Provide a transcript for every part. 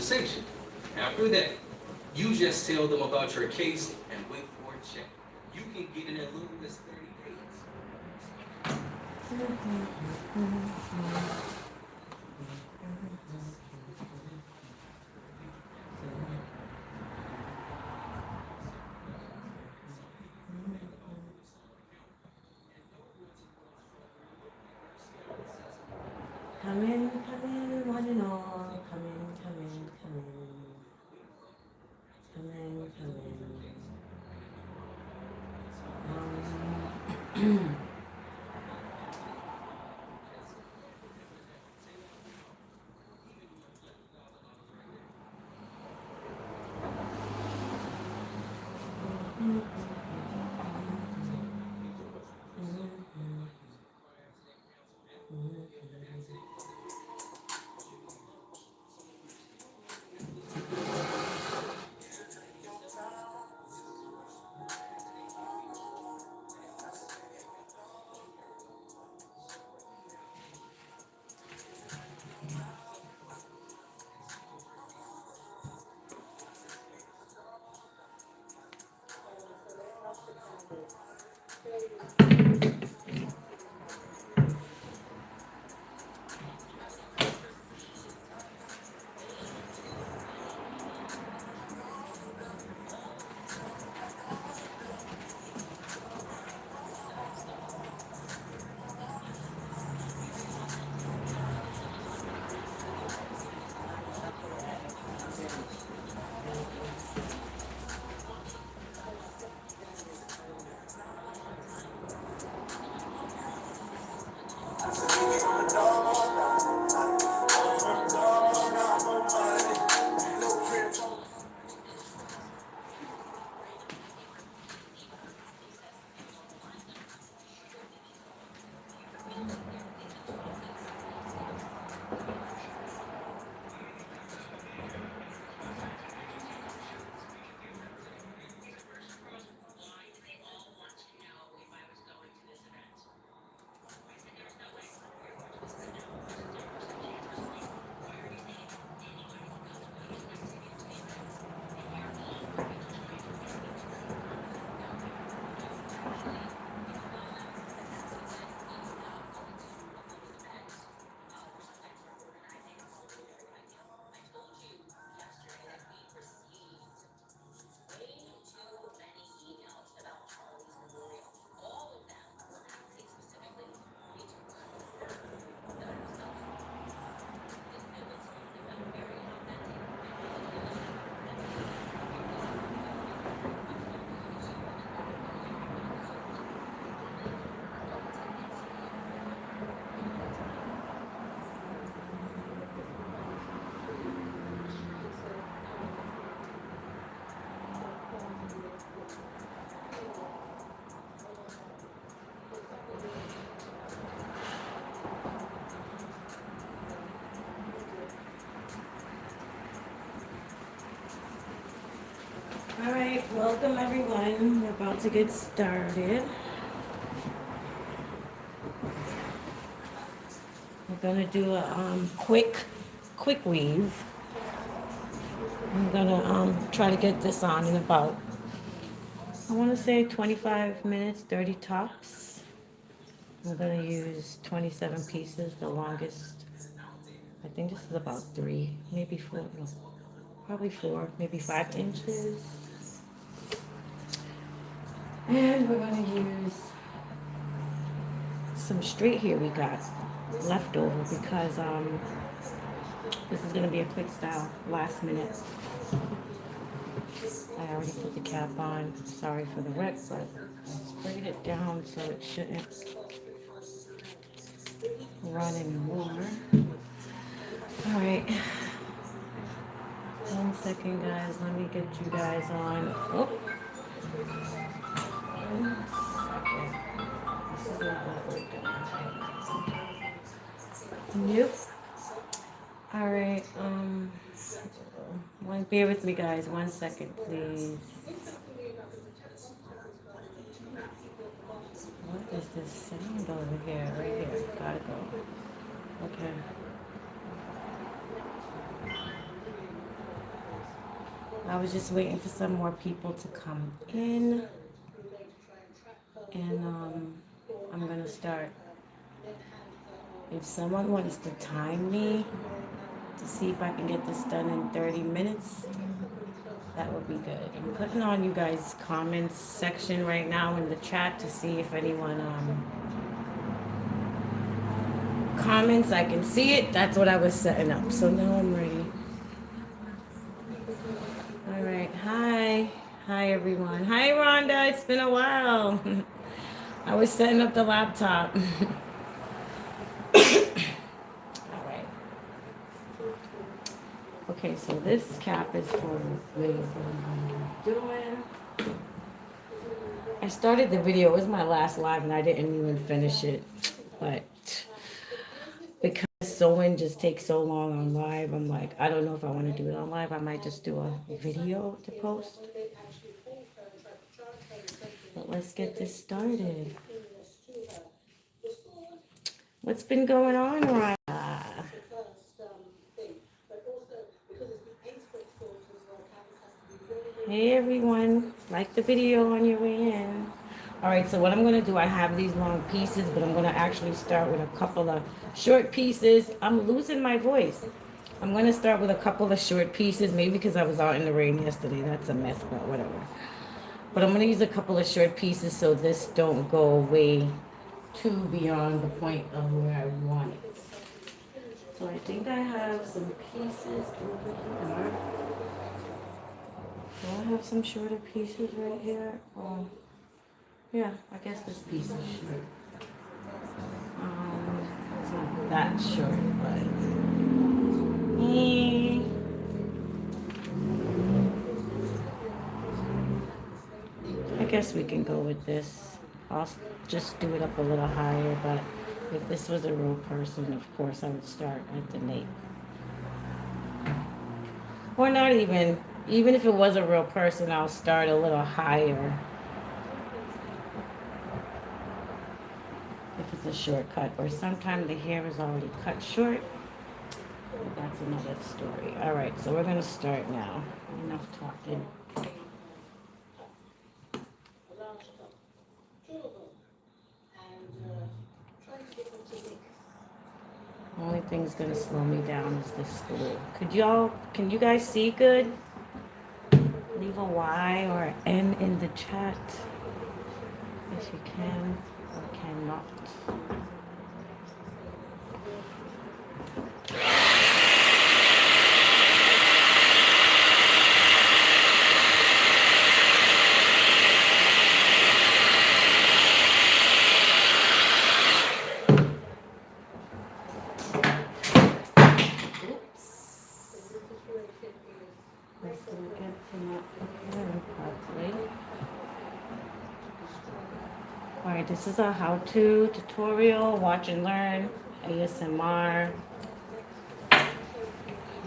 conversation. After that, you just tell them about your case and wait for a check. You can get in as little as 30 days. Come in, one and all. Come in, come in, come in. Come in, come in. All right, welcome everyone. We're about to get started. We're gonna do a quick weave. I'm gonna try to get this on in about, I want to say 25 minutes, 30 tops. I'm gonna use 27 pieces, the longest. I think this is about 3, maybe 4, no, probably 4, maybe 5 inches. And we're gonna use some straight here we got left over because this is gonna be a quick style, last minute. I already put the cap on. Sorry for the wreck, but I sprayed it down so it shouldn't run anymore. All right. 1 second, guys. Let me get you guys on. Oh. 1 second. This is not what we're doing. Nope. All right. Bear with me, guys. 1 second, please. What is this sound over here? Right here. Gotta go. Okay. I was just waiting for some more people to come in, and I'm gonna start. If someone wants to time me to see if I can get this done in 30 minutes, that would be good. I'm putting on you guys' comments section right now in the chat to see if anyone comments. I can see it. That's what I was setting up. So now I'm ready. All right. Hi. Hi, everyone. Hi, Rhonda. It's been a while. I was setting up the laptop. All right. Okay, so this cap is for laser. Doing. I started the video. It was my last live, and I didn't even finish it. But because sewing just takes so long on live, I'm like, I don't know if I want to do it on live. I might just do a video to post. But let's get this started. What's been going on, Ryan? Hey everyone, like the video on your way in. All right, so what I'm gonna do, I have these long pieces, but I'm gonna actually start with a couple of short pieces. I'm losing my voice. I'm gonna start with a couple of short pieces, maybe because I was out in the rain yesterday. That's a mess, but whatever. But I'm gonna use a couple of short pieces so this don't go way too beyond the point of where I want it. So I think I have some pieces over here. Do I have some shorter pieces right here? Yeah, I guess this piece is short. It's not that short, but I guess we can go with this. I'll just do it up a little higher, but if this was a real person, of course I would start at the nape. Or not even. Even if it was a real person, I'll start a little higher. If it's a shortcut, or sometimes the hair is already cut short. But that's another story. All right, so we're gonna start now. Enough talking. The only thing that's gonna slow me down is this glue. Can you guys see good? Leave a Y or an N in the chat if you can or cannot. Alright, this is a how-to tutorial, watch and learn, ASMR.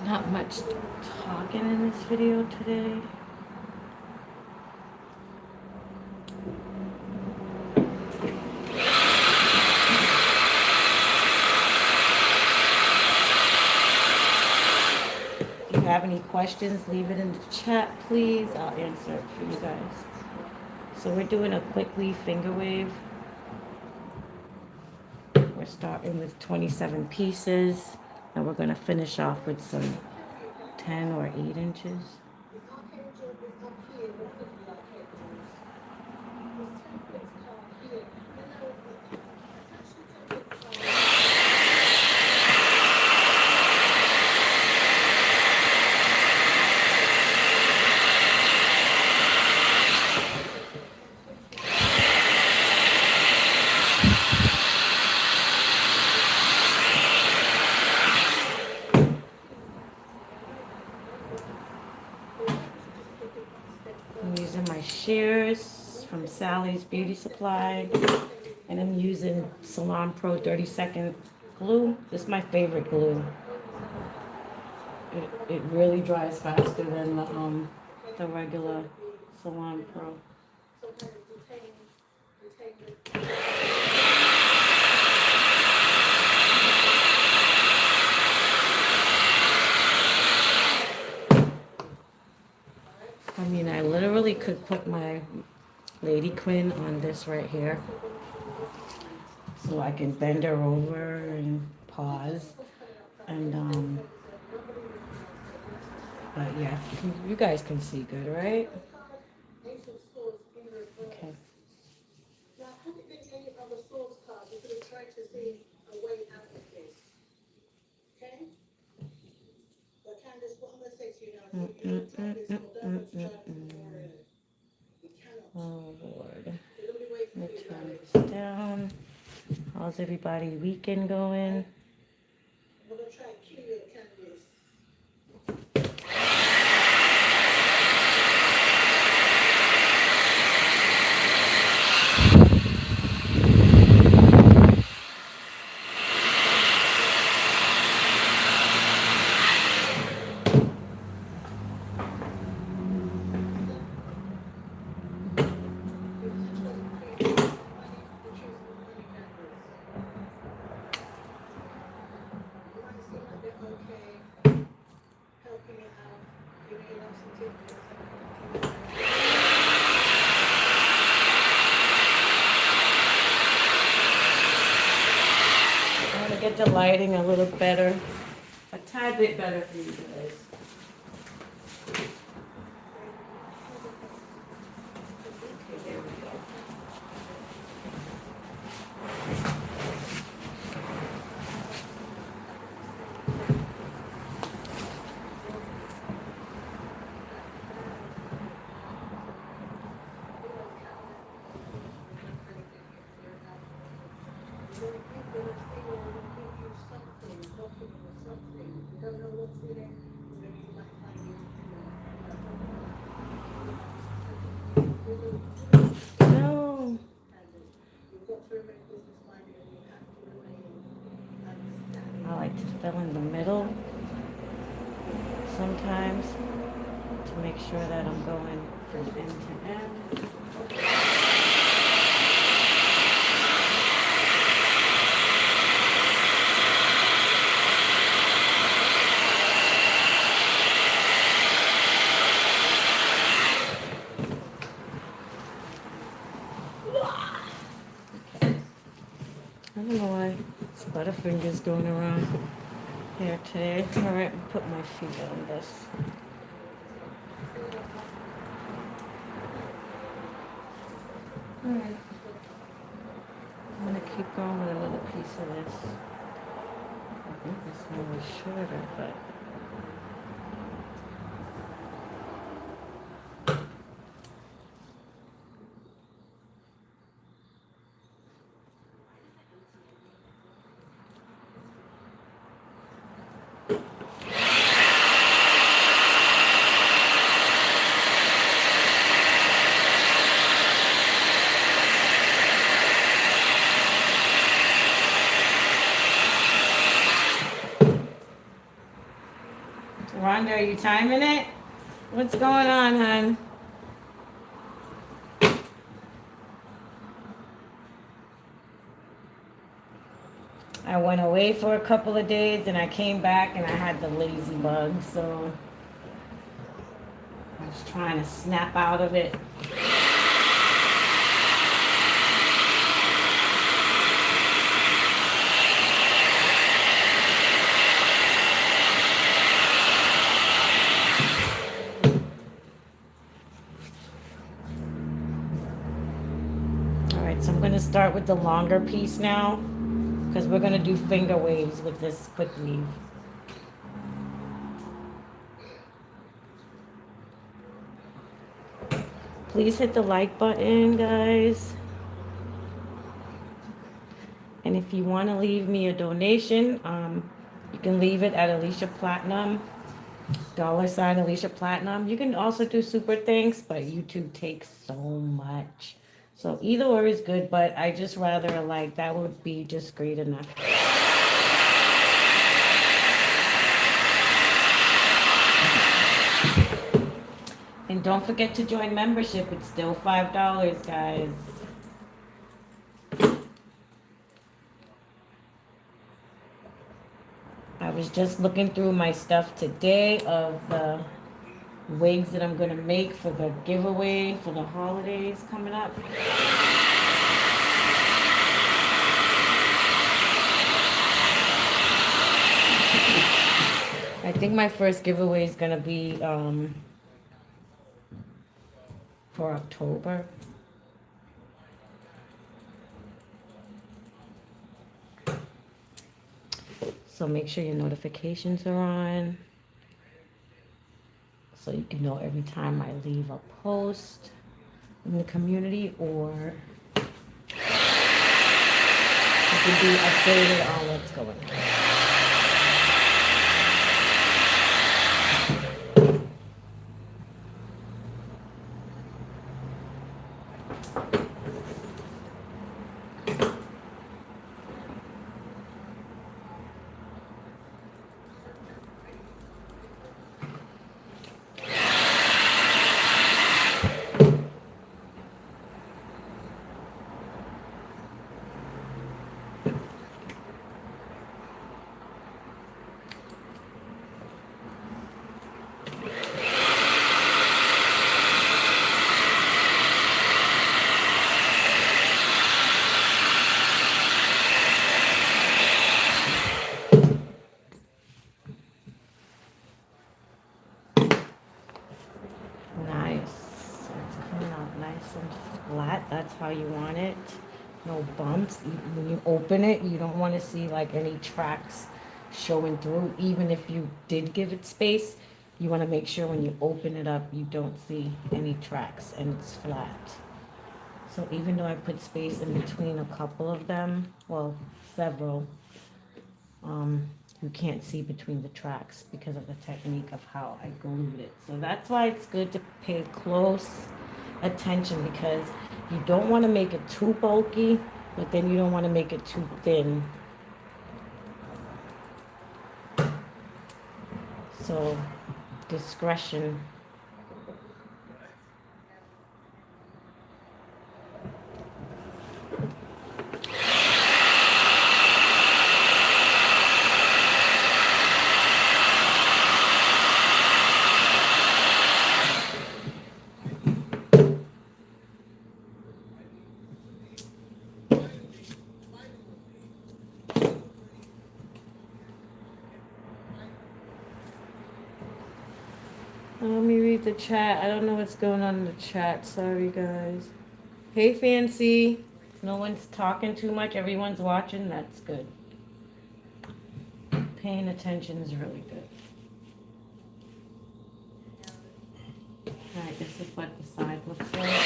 Not much talking in this video today. If you have any questions, leave it in the chat, please. I'll answer it for you guys. So we're doing a quick weave finger wave. We're starting with 27 pieces, and we're going to finish off with some 10 or 8 inches. I'm using my shears from Sally's Beauty Supply, and I'm using Salon Pro 30-second glue. This is my favorite glue. It really dries faster than the regular Salon Pro. I mean, I literally could put my Lady Quinn on this right here. So I can bend her over and pause. And, but yeah, you guys can see good, right? Okay. Now, had it been any other source card, you could have tried to see a way out of this. Okay? But Candace, what I'm going to say to you now, if you try this, or don't have to try it tomorrow. You cannot. Oh, Lord. The only way Let me to do turn that. this down. How's everybody weekend going? I'm going to try and kill you, Candace. I want to get the lighting a little better, a tad bit better for you guys. Okay, there we go. No. I like to fill in the middle sometimes to make sure that I'm going from end to end. I don't know why it's Butterfingers going around here today. All right, put my feet on this. All right. I'm gonna keep going with another piece of this. I think this one was shorter, but. Rhonda, are you timing it? What's going on, hon? I went away for a couple of days and I came back and I had the lazy bug, so I was trying to snap out of it. So I'm going to start with the longer piece now because we're going to do finger waves with this quick weave. Please hit the like button, guys. And if you want to leave me a donation, you can leave it at Alicia Platinum, $ Alicia Platinum. You can also do super thanks, but YouTube takes so much. So either or is good, but I just rather like that would be just great enough. And don't forget to join membership. It's still $5, guys. I was just looking through my stuff today of the wigs that I'm going to make for the giveaway for the holidays coming up. I think my first giveaway is going to be for October. So make sure your notifications are on so you can know every time I leave a post in the community, or you can be updated on what's going on. Flat, that's how you want it. No bumps. When you open it, you don't want to see like any tracks showing through. Even if you did give it space, you want to make sure when you open it up, you don't see any tracks and it's flat. So even though I put space in between a couple of them, well, several, you can't see between the tracks because of the technique of how I glued it. So that's why it's good to pay close attention, because you don't want to make it too bulky, but then you don't want to make it too thin. So discretion. Let me read the chat. I don't know what's going on in the chat. Sorry, guys. Hey, Fancy. No one's talking too much. Everyone's watching. That's good. Paying attention is really good. All right, this is what the side looks like.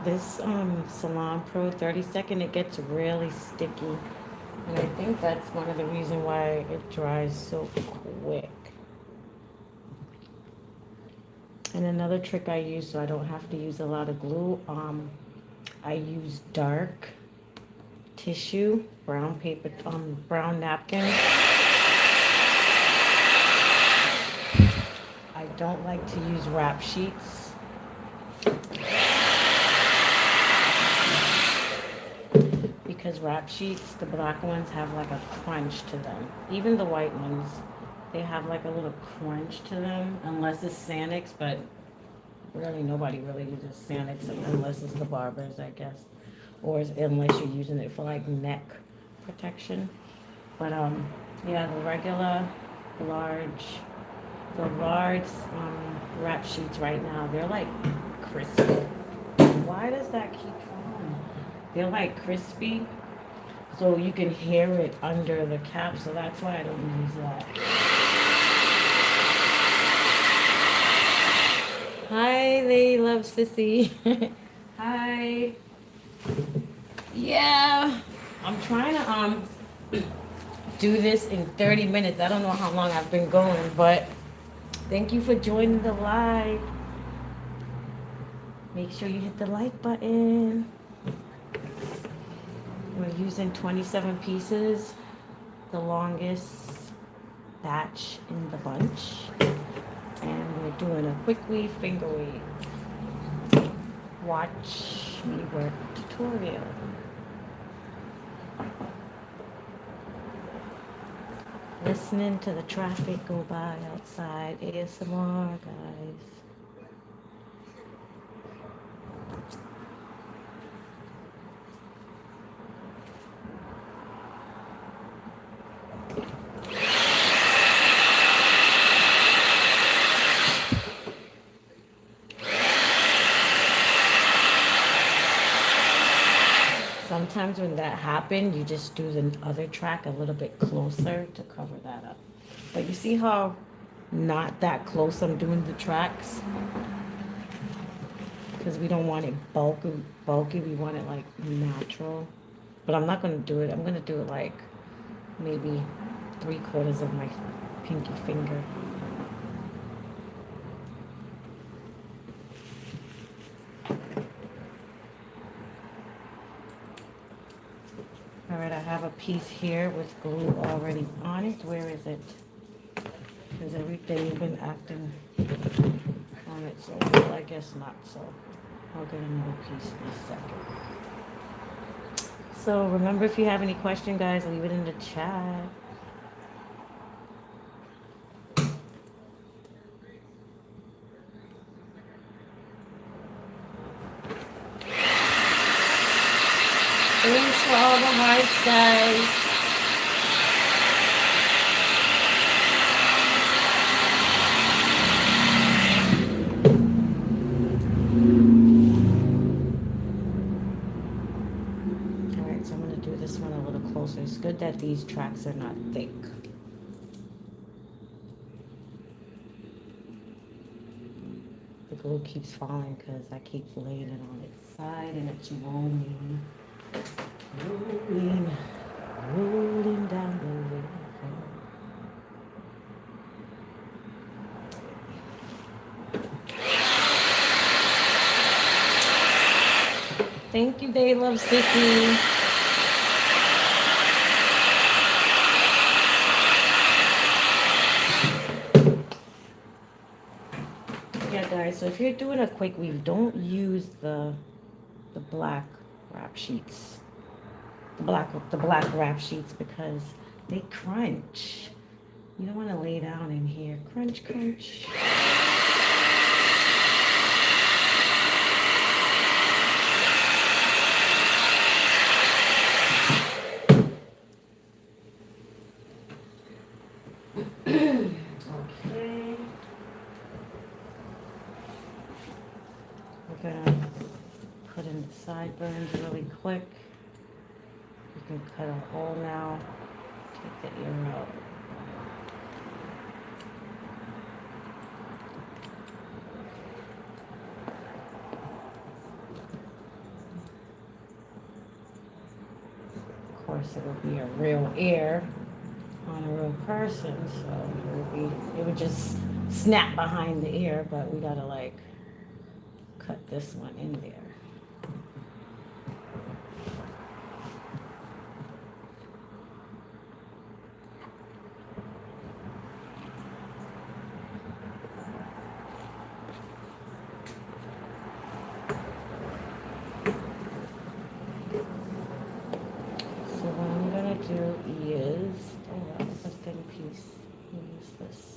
This Salon Pro 30-second, it gets really sticky. And I think that's one of the reasons why it dries so quick. And another trick I use, so I don't have to use a lot of glue, I use dark tissue, brown paper, brown napkin. I don't like to use wrap sheets. Because wrap sheets, the black ones have like a crunch to them. Even the white ones, they have like a little crunch to them, unless it's Sanix, but really nobody really uses Sanix unless it's the barbers, I guess. Or unless you're using it for like neck protection. But yeah, the regular large, the large wrap sheets right now, they're like crispy. Why does that keep falling? They're like crispy, so you can hear it under the cap, so that's why I don't use that. Hi, they love Sissy. Hi. Yeah, I'm trying to do this in 30 minutes. I don't know how long I've been going, but thank you for joining the live. Make sure you hit the like button. We're using 27 pieces, the longest batch in the bunch. And we're doing a quick weave, finger weave. Watch me work tutorial. Listening to the traffic go by outside. ASMR, guys. Sometimes when that happens, you just do the other track a little bit closer to cover that up. But you see how not that close I'm doing the tracks? Because we don't want it bulky, we want it like natural. But I'm not going to do it. I'm going to do it like maybe 3/4 of my pinky finger. All right, I have a piece here with glue already on it. Where is it? Because everything's been acting on it, so well, I guess not. So I'll get another piece in a second. So remember, if you have any question, guys, leave it in the chat. Thanks for all the hearts, guys. All right, so I'm going to do this one a little closer. It's good that these tracks are not thick. The glue keeps falling because I keep laying it on its side and it's rolling. Rolling down the river. Thank you, They Love Sissy. Yeah, guys, so if you're doing a quick weave, don't use the black wrap sheets. The black wrap sheets, because they crunch. You don't want to lay down in here. Crunch, crunch. Okay. We're gonna put in the sideburns really quick. You can cut a hole now. Take the ear out. Of course, it will be a real ear on a real person, so it would just snap behind the ear, but we gotta like cut this one in there. So what I'm gonna do is, oh, that was a thin piece. Use the this.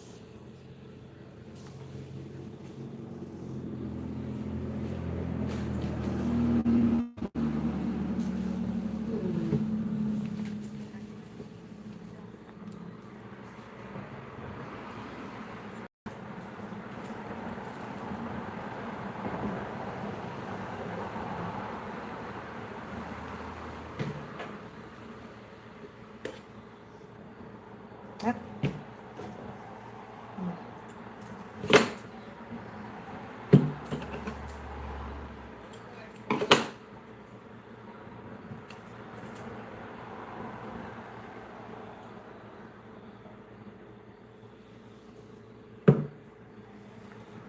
Yep.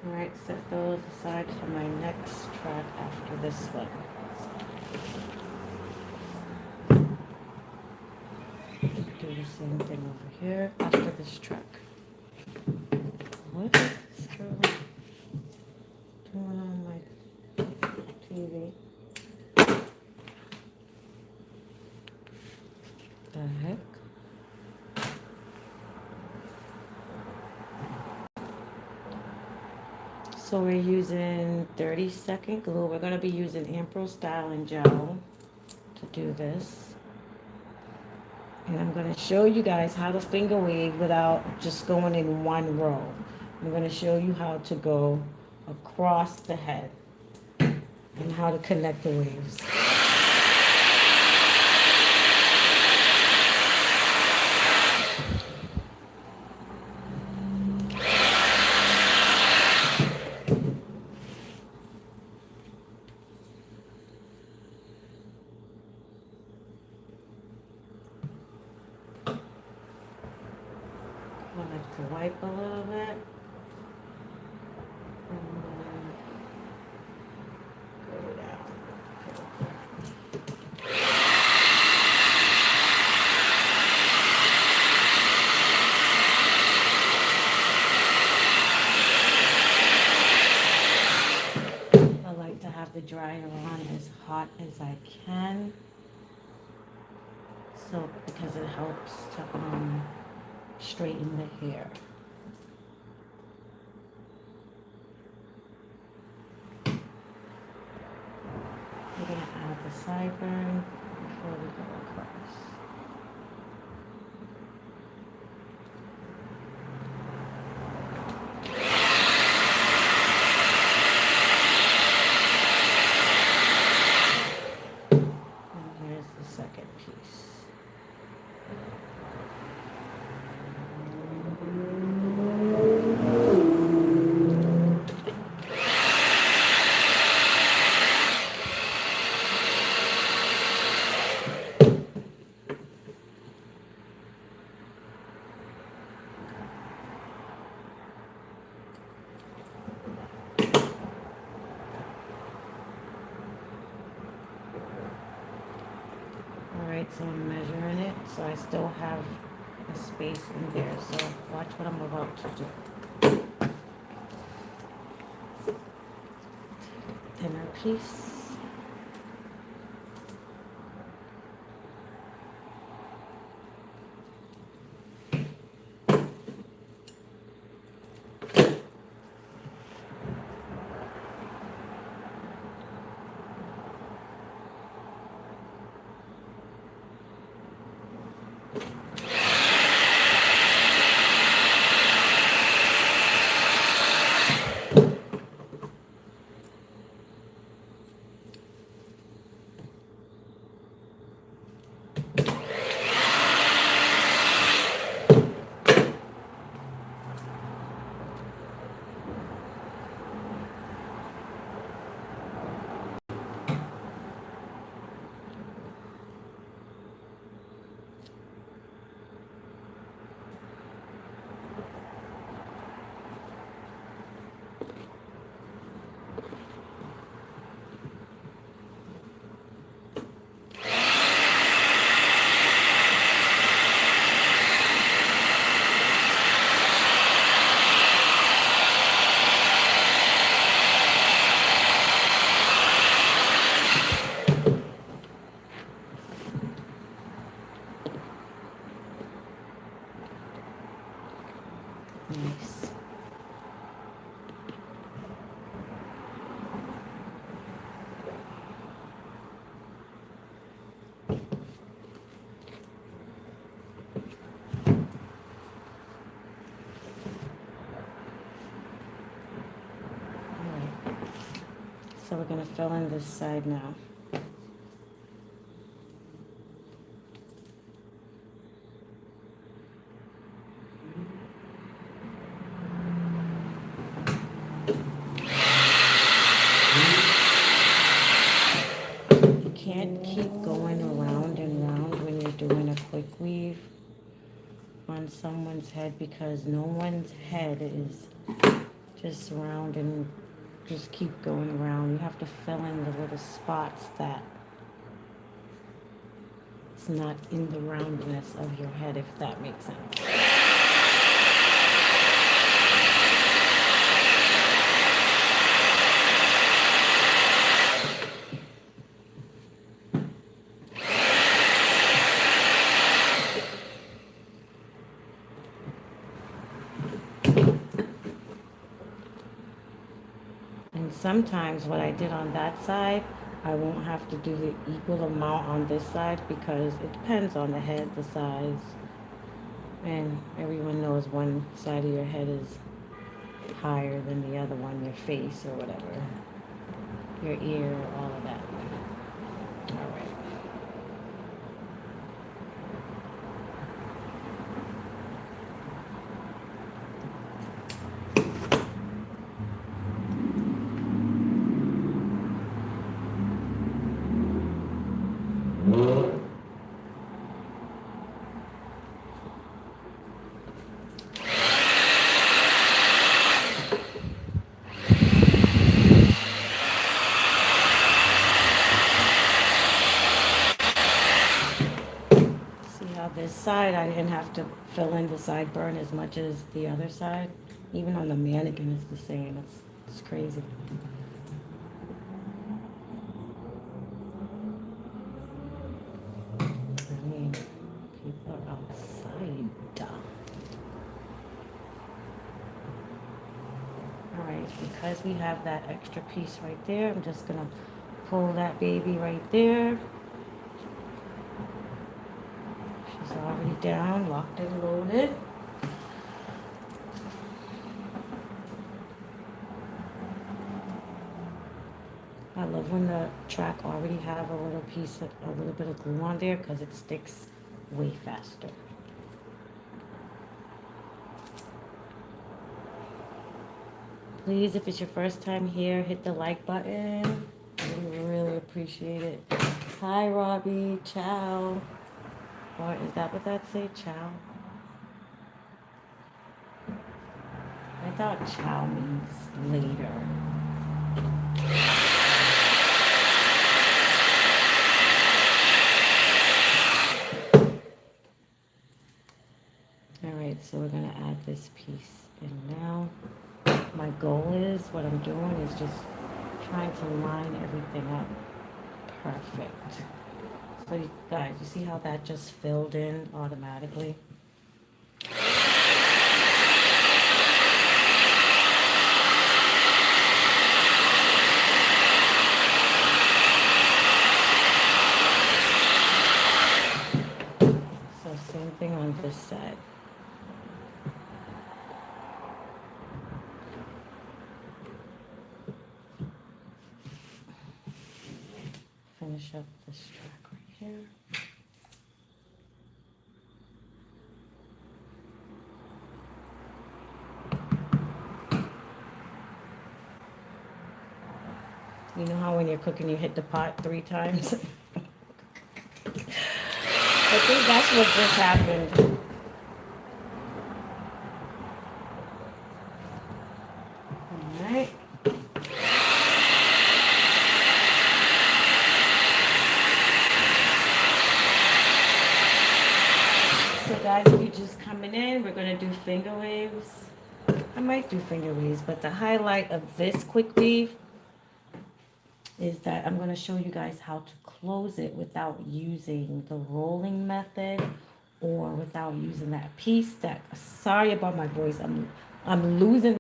Alright, set those aside for my next track after this one. Do the same thing over here after this track. What is this girl doing on my TV? The heck? So we're using 30-second glue. We're going to be using Ampro styling gel to do this. And I'm going to show you guys how to finger wave without just going in one row. I'm going to show you how to go across the head and how to connect the waves. I like to wipe a little bit. And then go down. I like to have the dryer on as hot as I can. So, because it helps to straighten the hair. We're going to add the sideburn before we go across. And here's the second piece. Alright, so I'm measuring it, so I still have a space in there, so watch what I'm about to do. Thinner piece. Nice. Alright. So we're gonna fill in this side now. You can't keep going around and round when you're doing a quick weave on someone's head, because no one's head is just round and just keep going around. You have to fill in the little spots that it's not in the roundness of your head, if that makes sense. And sometimes what I did on that side, I won't have to do the equal amount on this side, because it depends on the head, the size. And everyone knows one side of your head is higher than the other one, your face or whatever, your ear, all of that. All right. This side, I didn't have to fill in the sideburn as much as the other side. Even on the mannequin, it's the same. It's crazy. I mean, people are outside. All right, because we have that extra piece right there, I'm just gonna pull that baby right there. She's already down, locked and loaded. I love when the track already have a little piece of, a little bit of glue on there, because it sticks way faster. Please, if it's your first time here, hit the like button. We really appreciate it. Hi, Robbie. Ciao. Or is that what that say? Ciao? I thought ciao means later. All right, so we're gonna add this piece in now. My goal is, what I'm doing is just trying to line everything up perfect. So you guys, you see how that just filled in automatically? So same thing on this side. Finish up this track right here. You know how when you're cooking you hit the pot 3 times? I think that's what just happened. Alright. So guys, if you're just coming in, we're going to do finger waves. I might do finger waves, but the highlight of this quick weave is that I'm going to show you guys how to close it without using the rolling method or without using that piece. That, sorry about my voice. I'm losing,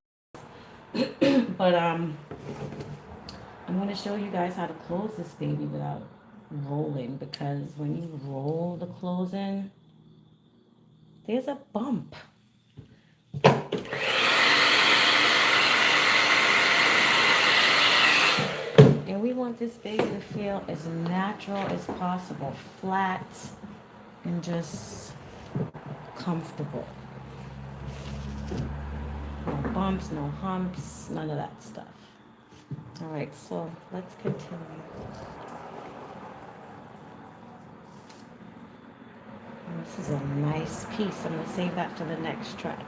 but I'm going to show you guys how to close this baby without rolling, because when you roll the clothes in, there's a bump. And we want this baby to feel as natural as possible, flat and just comfortable. No bumps, no humps, none of that stuff. All right, so let's continue. And this is a nice piece. I'm going to save that for the next track.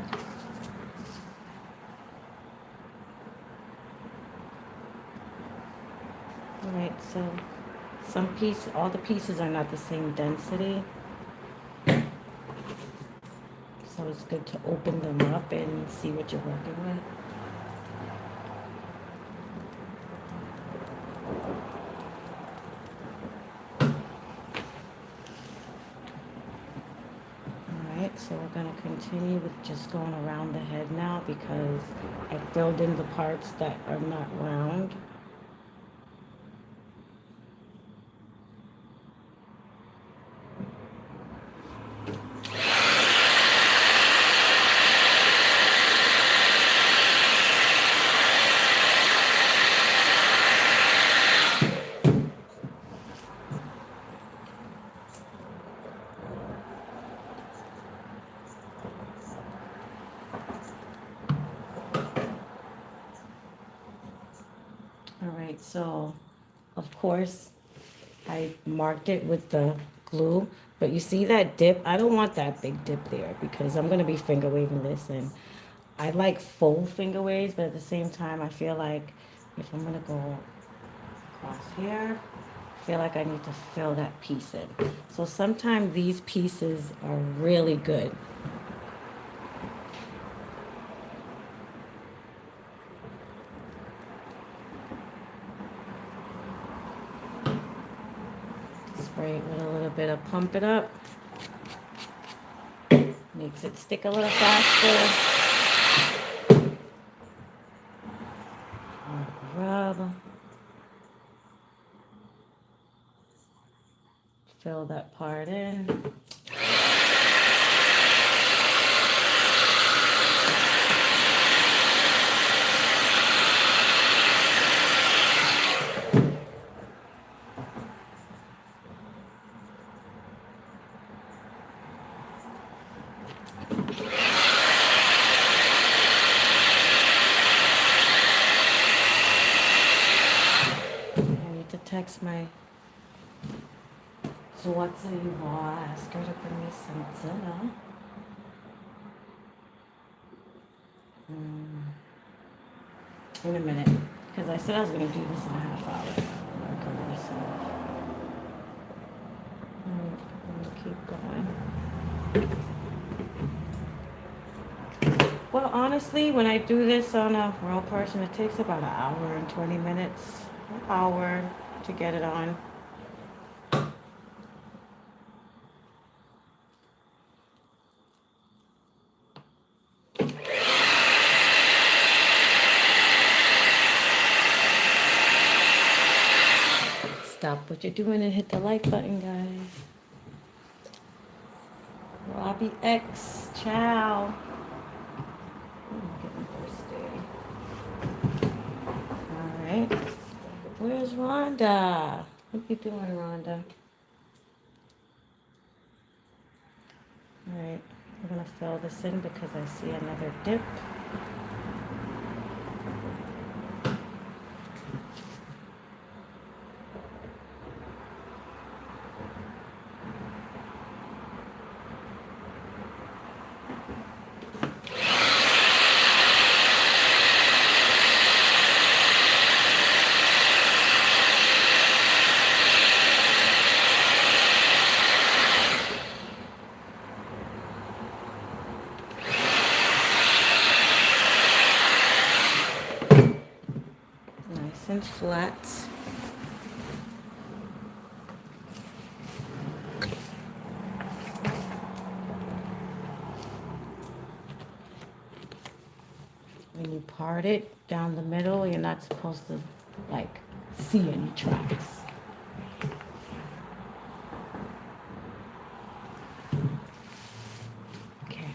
All right, so all the pieces are not the same density. So it's good to open them up and see what you're working with. Alright, so we're going to continue with just going around the head now, because I filled in the parts that are not round. Alright, so of course I marked it with the glue, but you see that dip? I don't want that big dip there, because I'm going to be finger waving this, and I like full finger waves, but at the same time I feel like if I'm going to go across here, I feel like I need to fill that piece in. So sometimes these pieces are really good. Spray it with a little bit of Pump It Up. Makes it stick a little faster. Rub. Fill that part in. Text my Złotego, ask her to bring me some dinner. In a minute, because I said I was going to do this in a half hour. I'm going to keep going. Well, honestly, when I do this on a real person, it takes about an hour and 20 minutes, an hour to get it on. Stop what you're doing and hit the like button, guys. Robbie X, ciao. All right. Where's Rhonda? What you doing, Rhonda? All right. I'm going to fill this in because I see another dip. And flat. when you part it down the middle, you're not supposed to like see any tracks. Okay.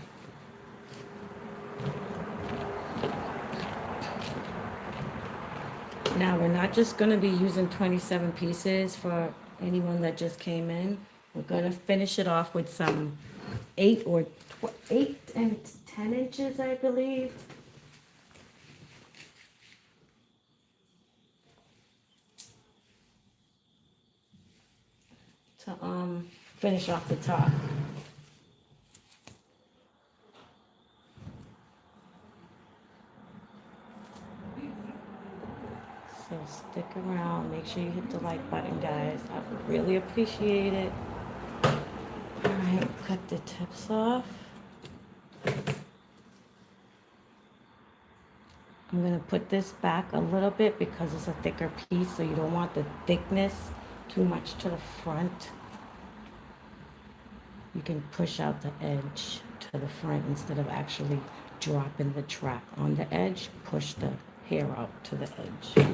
Now we're not just going to be using 27 pieces for anyone that just came in. We're going to finish it off with some 8 and 10 inches, I believe. To finish off the top. So stick around, make sure you hit the like button, guys. I would really appreciate it. All right, cut the tips off. I'm gonna put this back a little bit because it's a thicker piece, so you don't want the thickness too much to the front. You can push out the edge to the front instead of actually dropping the track on the edge. Push the hair out to the edge.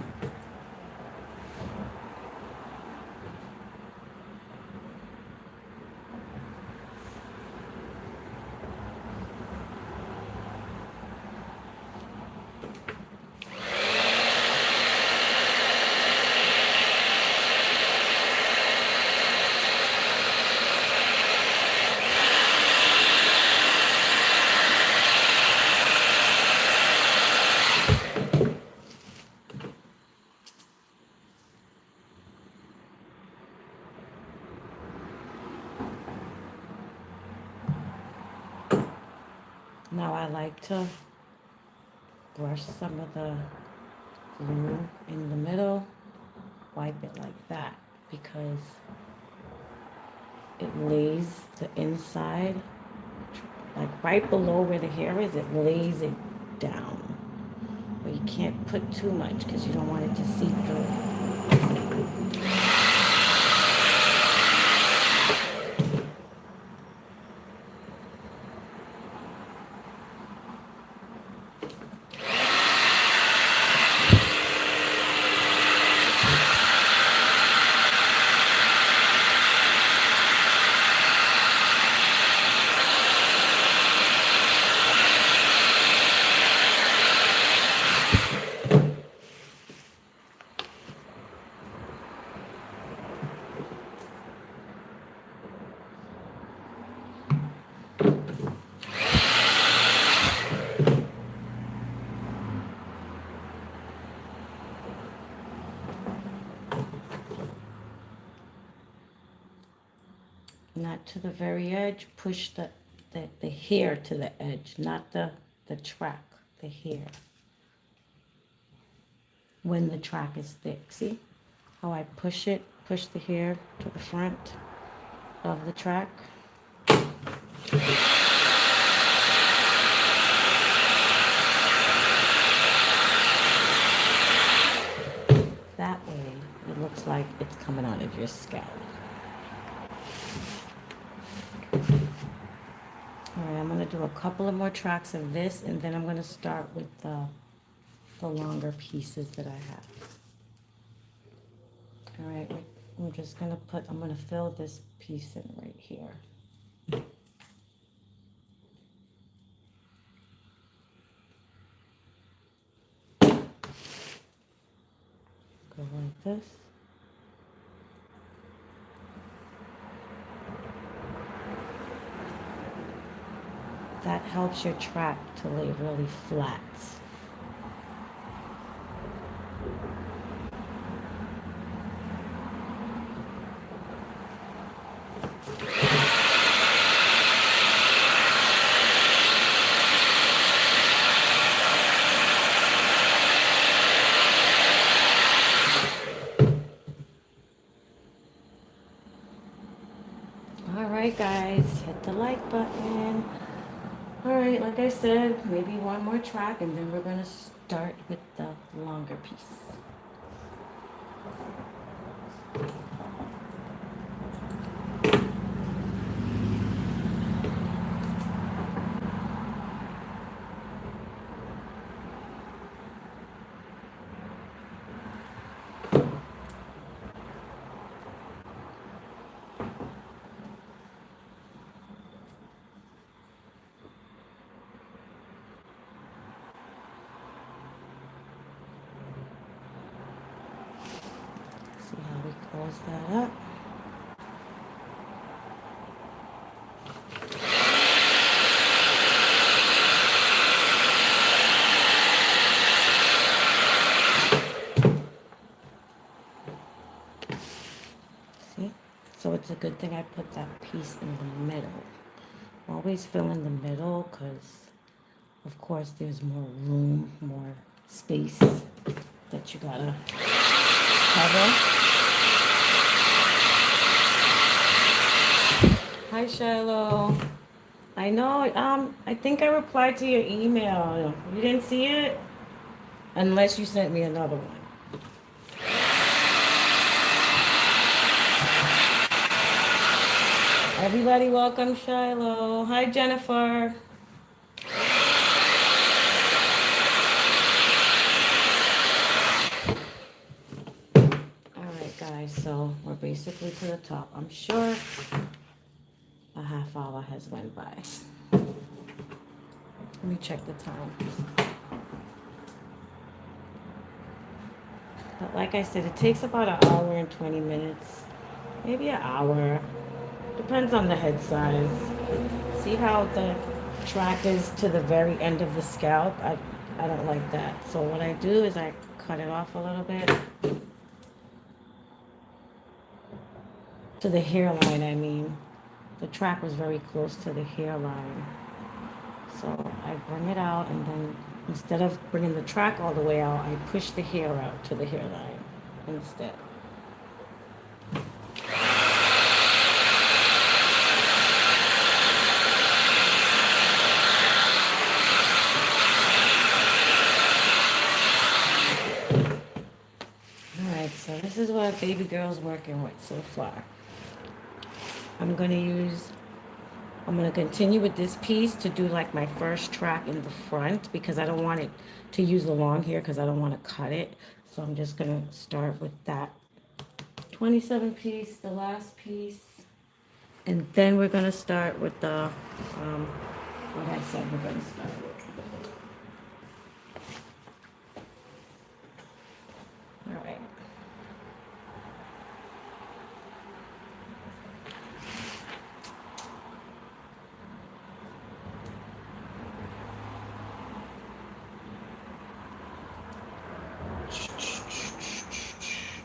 Now I like to brush some of the glue in the middle, wipe it like that because it lays the inside, like right below where the hair is, it lays it down. But you can't put too much because you don't want it to seep through. Not to the very edge, push the hair to the edge, not the track, the hair. When the track is thick, see how I push it, push the hair to the front of the track. That way it looks like it's coming out of your scalp. All right, I'm going to do a couple of more tracks of this, and then I'm going to start with the longer pieces that I have. All right, I'm just going to I'm going to fill this piece in right here. Go like this. That helps your track to lay really flat. All right, guys, hit the like button. All right, like I said, maybe one more track, and then we're going to start with the longer piece. close that up. See? So it's a good thing I put that piece in the middle. Always fill in the middle because, of course, there's more room, more space that you gotta cover. Hi, Shiloh. I know, I think I replied to your email. You didn't see it? Unless you sent me another one. Everybody welcome Shiloh. Hi, Jennifer. All right, guys, so we're basically to the top. I'm sure a half hour has went by. Let me check the time. But like I said, it takes about an hour and 20 minutes, maybe an hour. Depends on the head size. See how the track is to the very end of the scalp? I don't like that. So what I do is I cut it off a little bit. To the hairline, I mean. The track was very close to the hairline. So I bring it out, and then instead of bringing the track all the way out, I push the hair out to the hairline instead. Alright, so this is what baby girl's working with so far. I'm going to continue with this piece to do like my first track in the front because I don't want it to use the long hair because I don't want to cut it. So I'm just going to start with that 27 piece, the last piece. And then we're going to start with the, what I said we're going to start with. All right.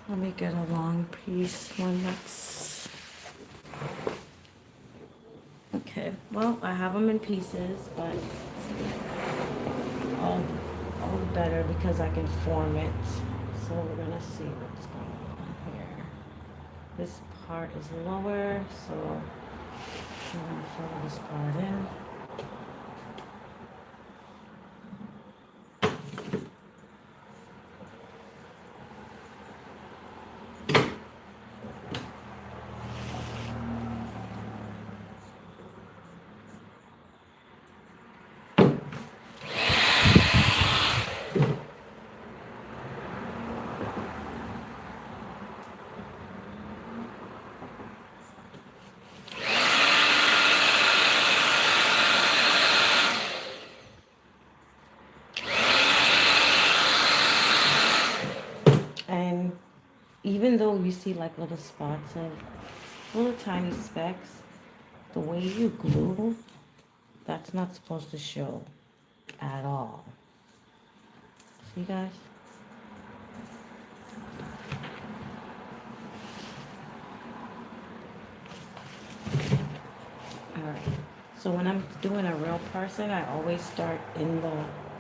Let me get a long piece, one that's, okay, well, I have them in pieces, but all better because I can form it. So we're gonna see what's going on here. This part is lower, so I'm gonna fill this part in. Even though you see like little spots of little tiny specks, the way you glue, that's not supposed to show at all. See, guys? Alright, so when I'm doing a real person, I always start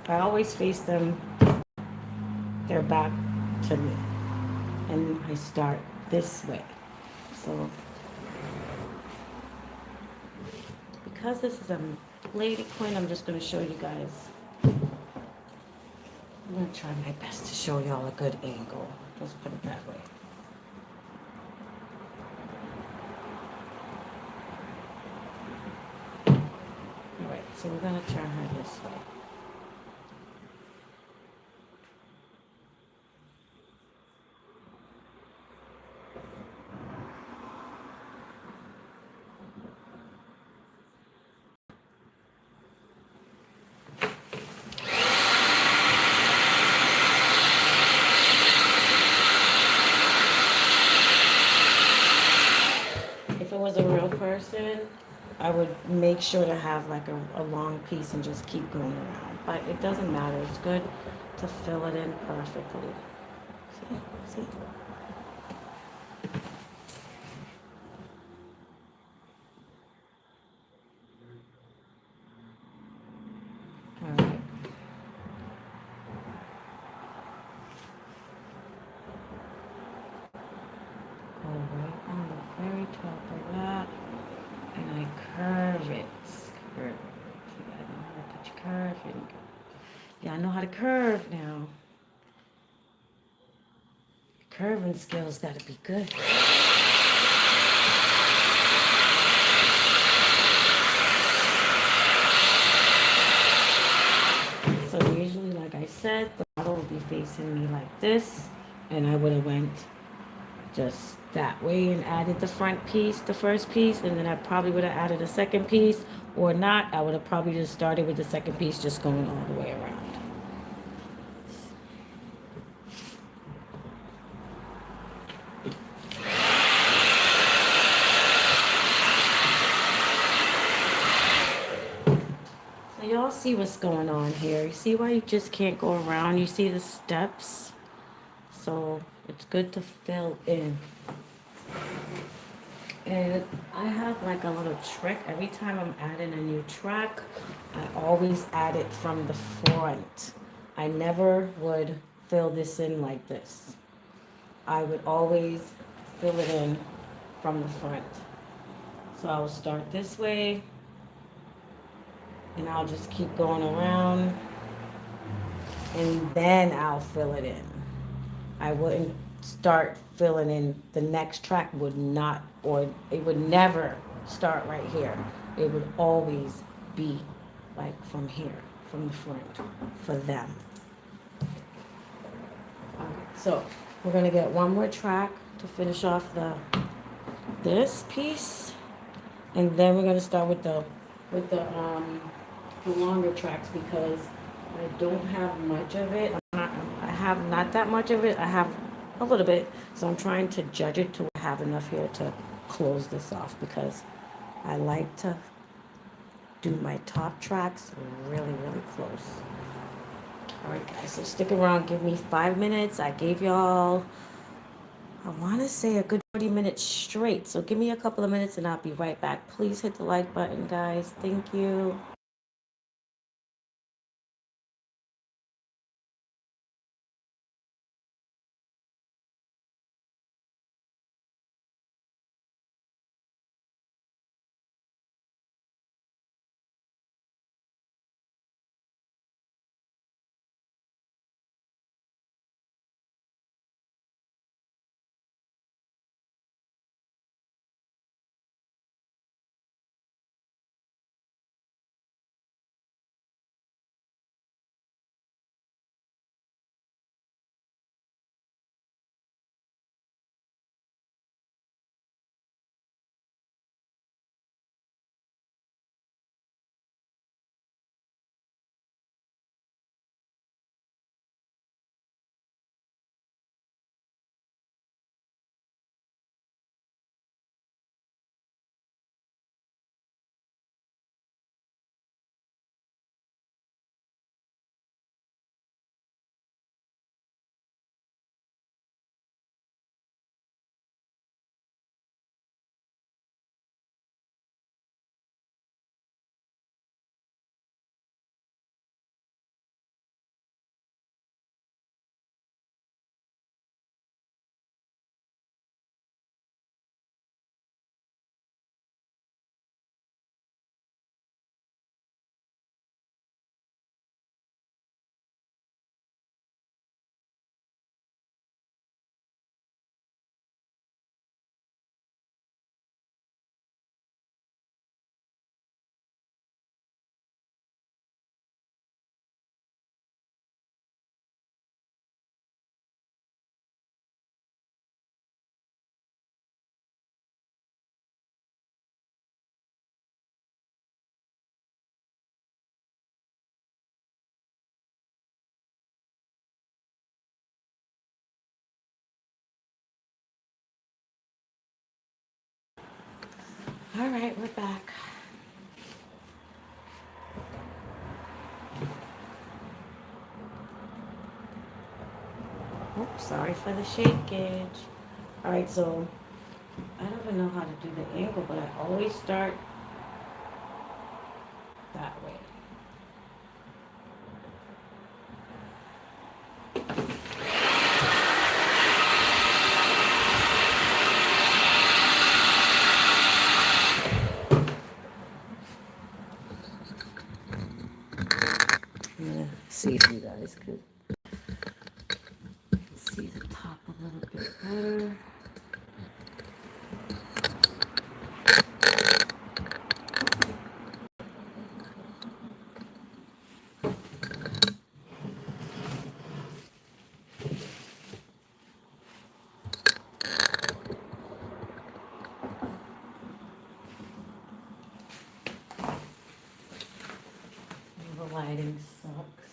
I always face them, their back to me. And I start this way. So, because this is a lady queen, I'm just going to show you guys. I'm going to try my best to show y'all a good angle. Let's put it that way. Alright, so we're going to turn her this way. would make sure to have like a long piece and just keep going around. But it doesn't matter. It's good to fill it in perfectly. See? See? All right. Go right on the very top of that. And I curve it. Curve it. You gotta know how to put your curve in. Yeah, I know how to curve now. Curving skills gotta be good. So usually, like I said, the bottle would be facing me like this, and I would have went just that way and added the front piece, the first piece, and then I probably would have added a second piece, or not. I would have probably just started with the second piece, just going all the way around. So y'all see what's going on here. You see why you just can't go around? You see the steps? So it's good to fill in. And I have like a little trick. Every time I'm adding a new track, I always add it from the front. I never would fill this in like this. I would always fill it in from the front. So I'll start this way, and I'll just keep going around, and then I'll fill it in. I wouldn't start filling in. The next track would not, or it would never start right here. It would always be like from here, from the front, for them. So we're gonna get one more track to finish off this piece, and then we're gonna start with the longer tracks, because I don't have much of it. I have not that much of it. I have a little bit, so I'm trying to judge it to have enough here to close this off, because I like to do my top tracks really, really close. All right, guys, so stick around. Give me 5 minutes. I gave y'all, I want to say, a good 40 minutes straight. So give me a couple of minutes and I'll be right back. Please hit the like button, guys. Thank you. All right, we're back. Oops, sorry for the shakage. All right, so I don't even know how to do the angle, but I always start that way. I'm gonna see if you guys could see the top a little bit better. The lighting sucks.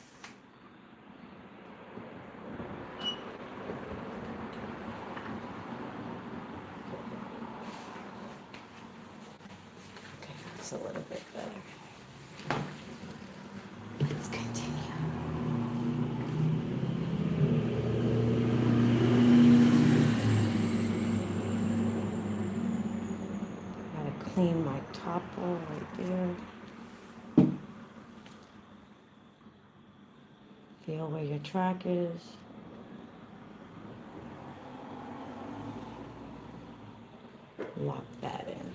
Okay, that's a little bit better. Let's continue. Gotta clean my topper right there. Feel where your track is. Lock that in.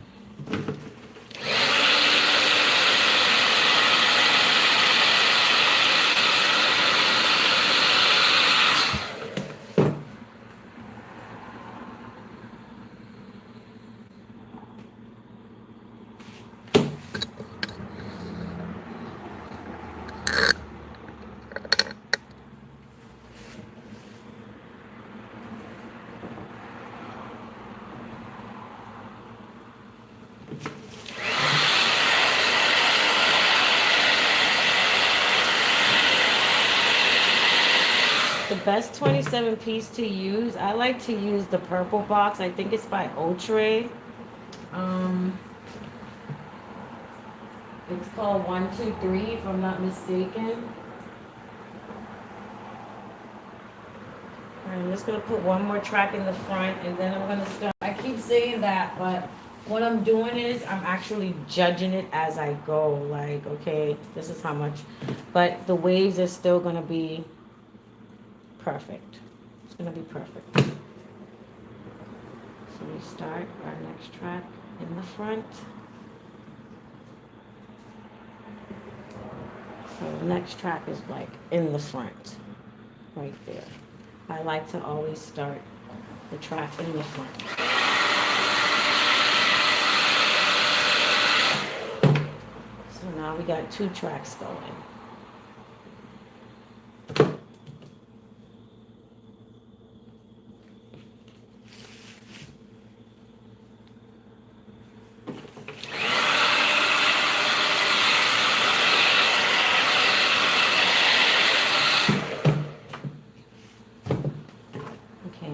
The best 27 piece to use, I like to use the purple box. I think it's by Outre. It's called 123 if I'm not mistaken. Alright, I'm just gonna put one more track in the front and then I'm gonna start. I keep saying that, but what I'm doing is I'm actually judging it as I go. Like, okay, this is how much, but the waves are still gonna be perfect. It's gonna be perfect. So we start our next track in the front. So the next track is like in the front, right there. I like to always start the track in the front. So now we got 2 tracks going.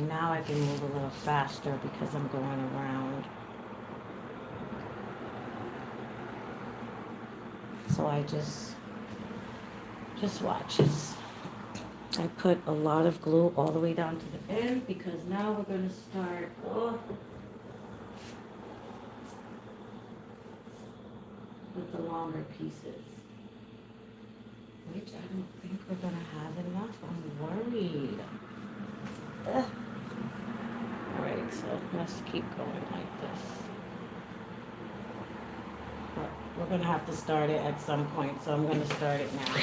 Now I can move a little faster because I'm going around. So I just watch this. I put a lot of glue all the way down to the end because now we're going to start with the longer pieces, which I don't think we're going to have enough. I'm worried. Ugh. Alright, so let's keep going like this. But we're going to have to start it at some point, so I'm going to start it now.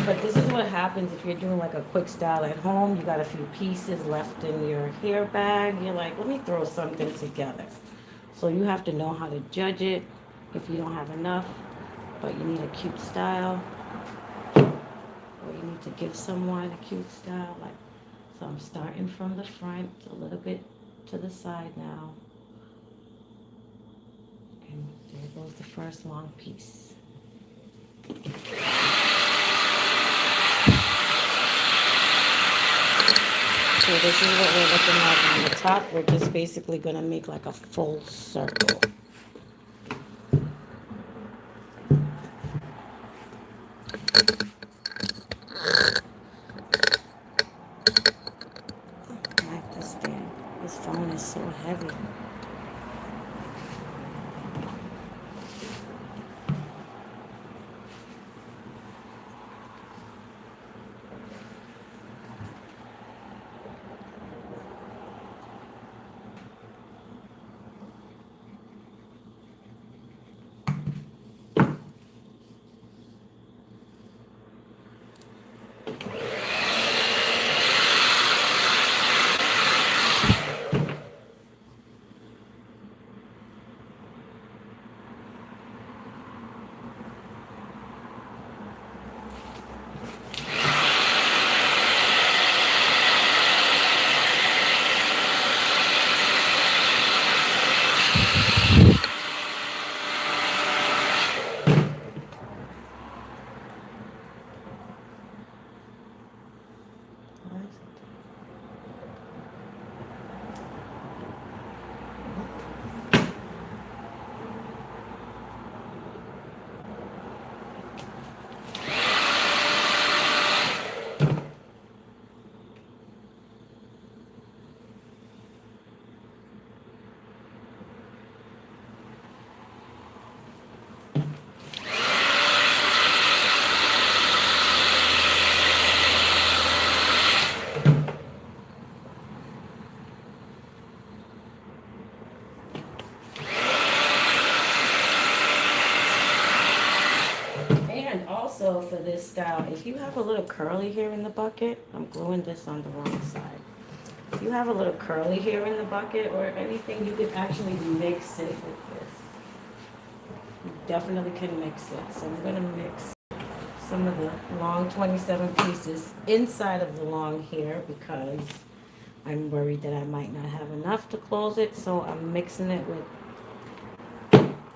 But this is what happens if you're doing like a quick style at home. You got a few pieces left in your hair bag. You're like, let me throw something together. So you have to know how to judge it if you don't have enough, but you need a cute style. You need to give someone a cute style. Like, so I'm starting from the front, a little bit to the side now. And there goes the first long piece. So this is what we're looking like on the top. We're just basically going to make like a full circle. heavy. And also for this style, if you have a little curly hair in the bucket, I'm gluing this on the wrong side. If you have a little curly hair in the bucket or anything, you could actually mix it with this. You definitely can mix it. So I'm gonna mix some of the long 27 pieces inside of the long hair because I'm worried that I might not have enough to close it. So I'm mixing it with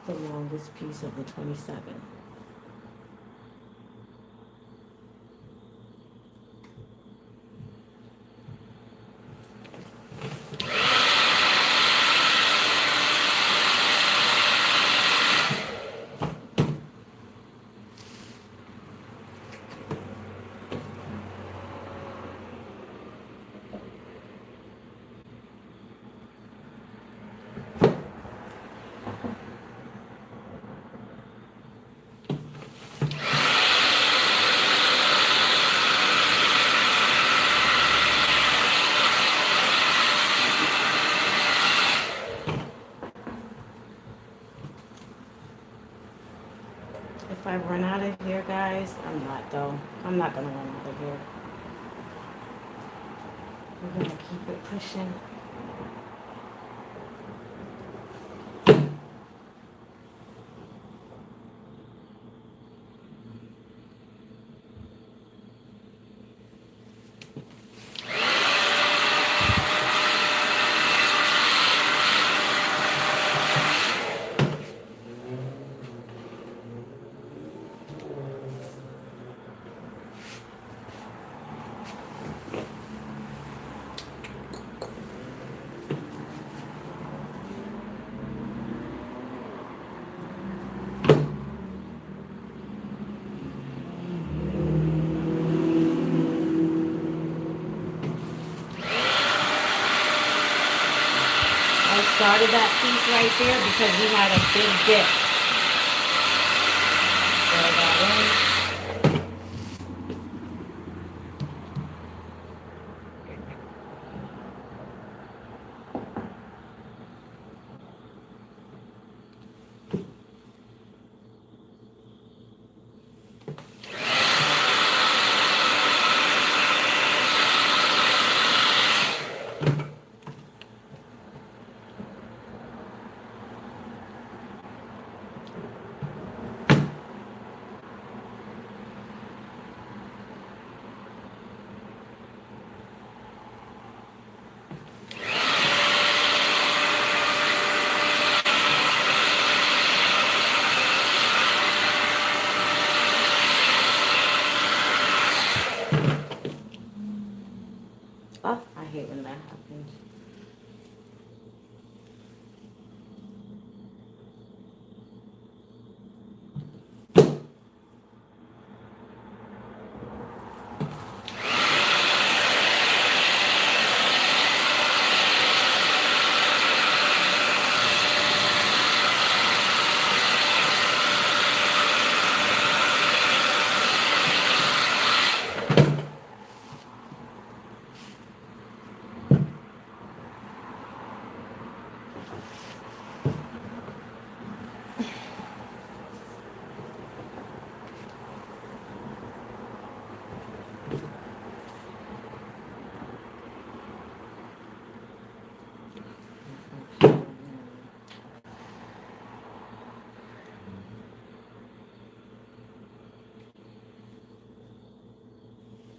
the longest piece of the 27. If I run out of here, guys, I'm not though. I'm not gonna run out of here. We're gonna keep it pushing. Started that piece right there because we had a big dip. Throw that in. Oh, I hate when that happens.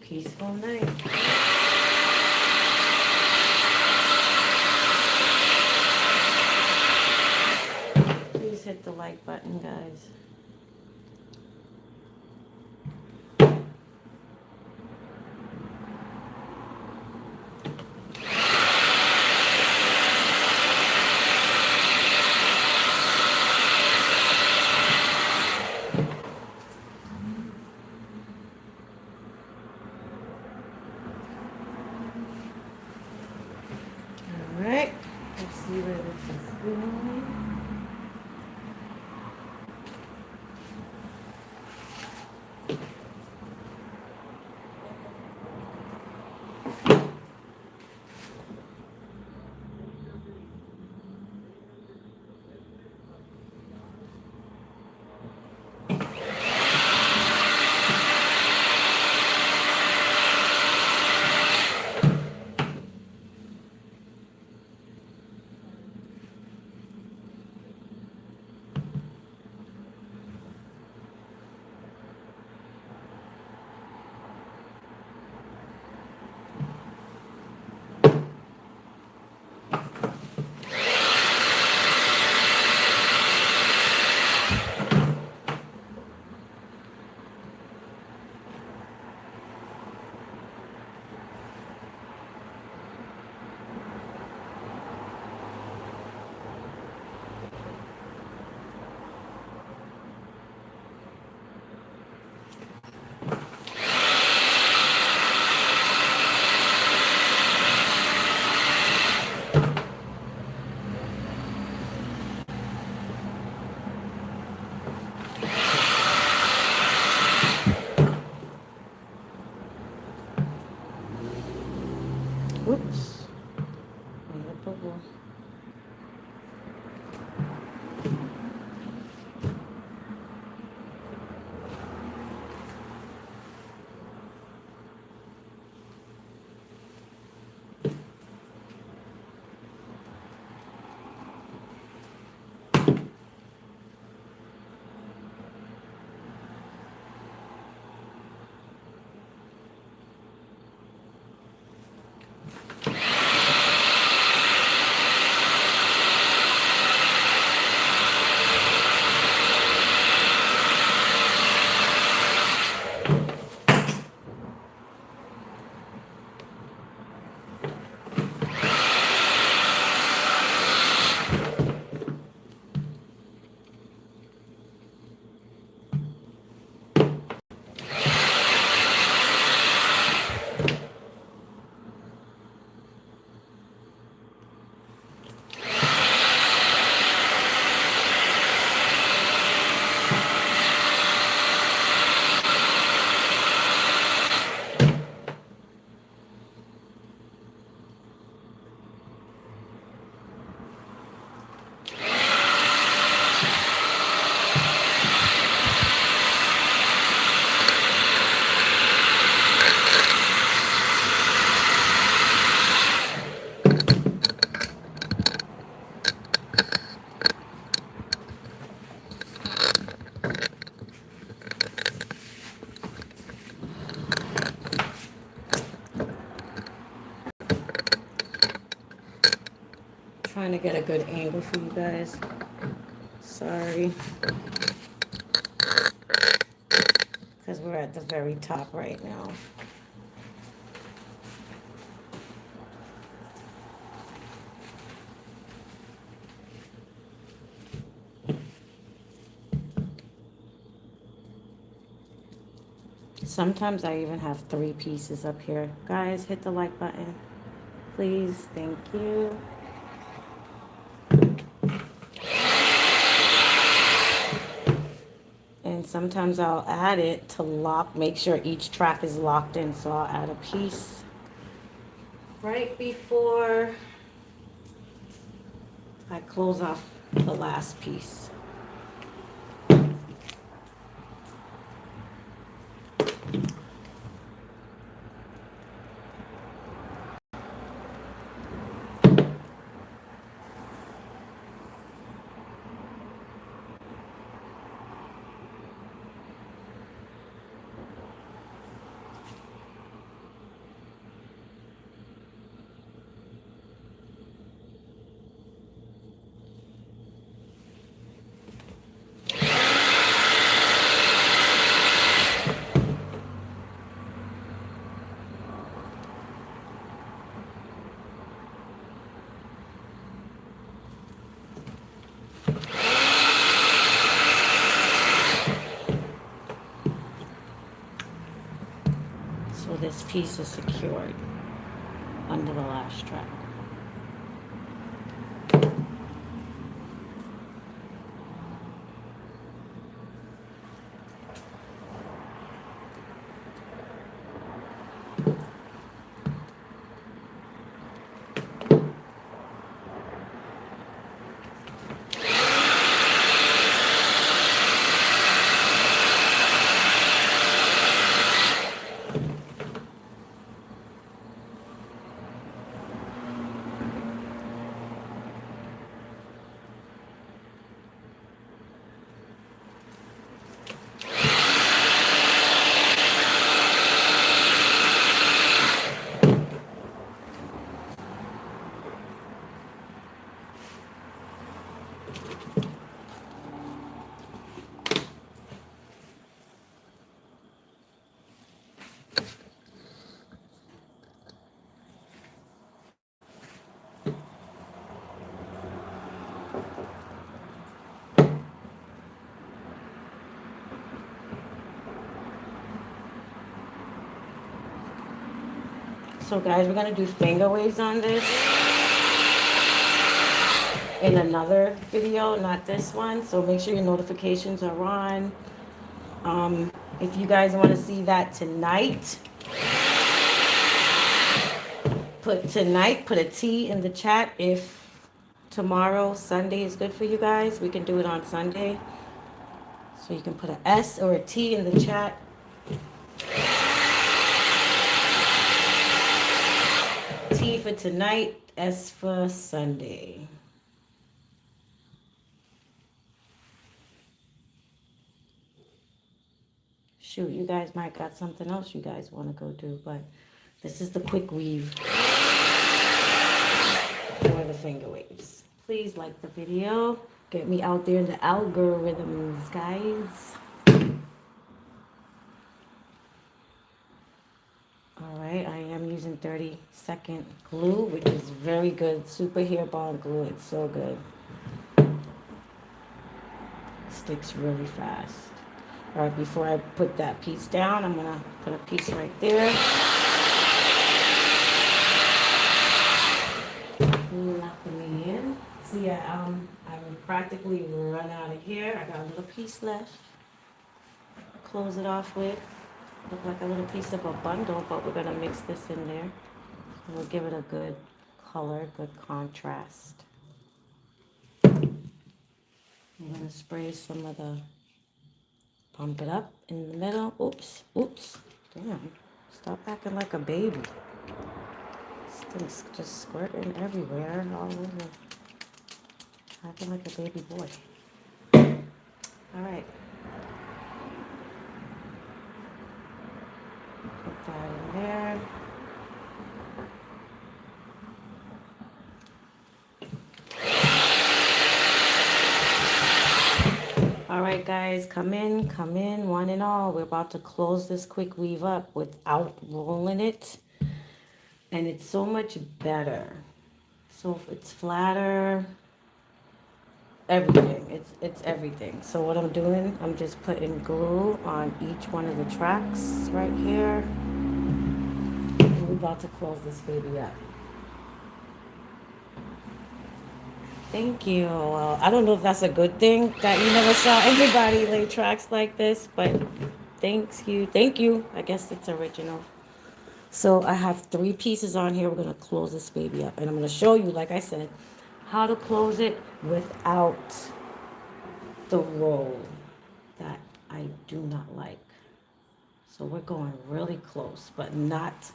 peaceful night. Please hit the like button, guys. All right, let's see where this is going. Oops. Made a bubble. Trying to get a good angle for you guys. Sorry. Because we're at the very top right now. Sometimes I even have 3 pieces up here. Guys, hit the like button. Please, thank you. And sometimes I'll add it to lock, make sure each track is locked in. So I'll add a piece right before I close off the last piece. So this piece is secured under the last track. So guys, we're gonna do finger waves on this in another video, not this one. So make sure your notifications are on. If you guys want to see that tonight, put a T in the chat. If tomorrow, Sunday, is good for you guys, we can do it on Sunday. So you can put an S or a T in the chat. T for tonight, S for Sunday. Shoot, you guys might got something else you guys want to go do, but this is the quick weave for the finger waves. Please like the video. Get me out there in the algorithms, guys. Alright, I am using 30-second glue, which is very good. Super hair bond glue. It's so good. Sticks really fast. Alright, before I put that piece down, I'm going to put a piece right there. Locking me in. See, I'm practically run out of here. I got a little piece left. Close it off with. Look like a little piece of a bundle, but we're going to mix this in there. And we'll give it a good color, good contrast. I'm going to spray some of the, pump it up in the middle. Oops, oops. Damn, stop acting like a baby. Things just squirting everywhere, all over. Acting like a baby boy. All right. Put that in there. All right, guys, come in, one and all. We're about to close this quick weave up without rolling it. And it's so much better. So it's flatter, everything. It's everything. So what I'm doing, I'm just putting glue on each one of the tracks right here. And we're about to close this baby up. Thank you. Well, I don't know if that's a good thing that you never saw everybody lay tracks like this, but thank you. I guess it's original. So I have 3 pieces on here. We're going to close this baby up. And I'm going to show you, like I said, how to close it without the roll that I do not like. So we're going really close, but not,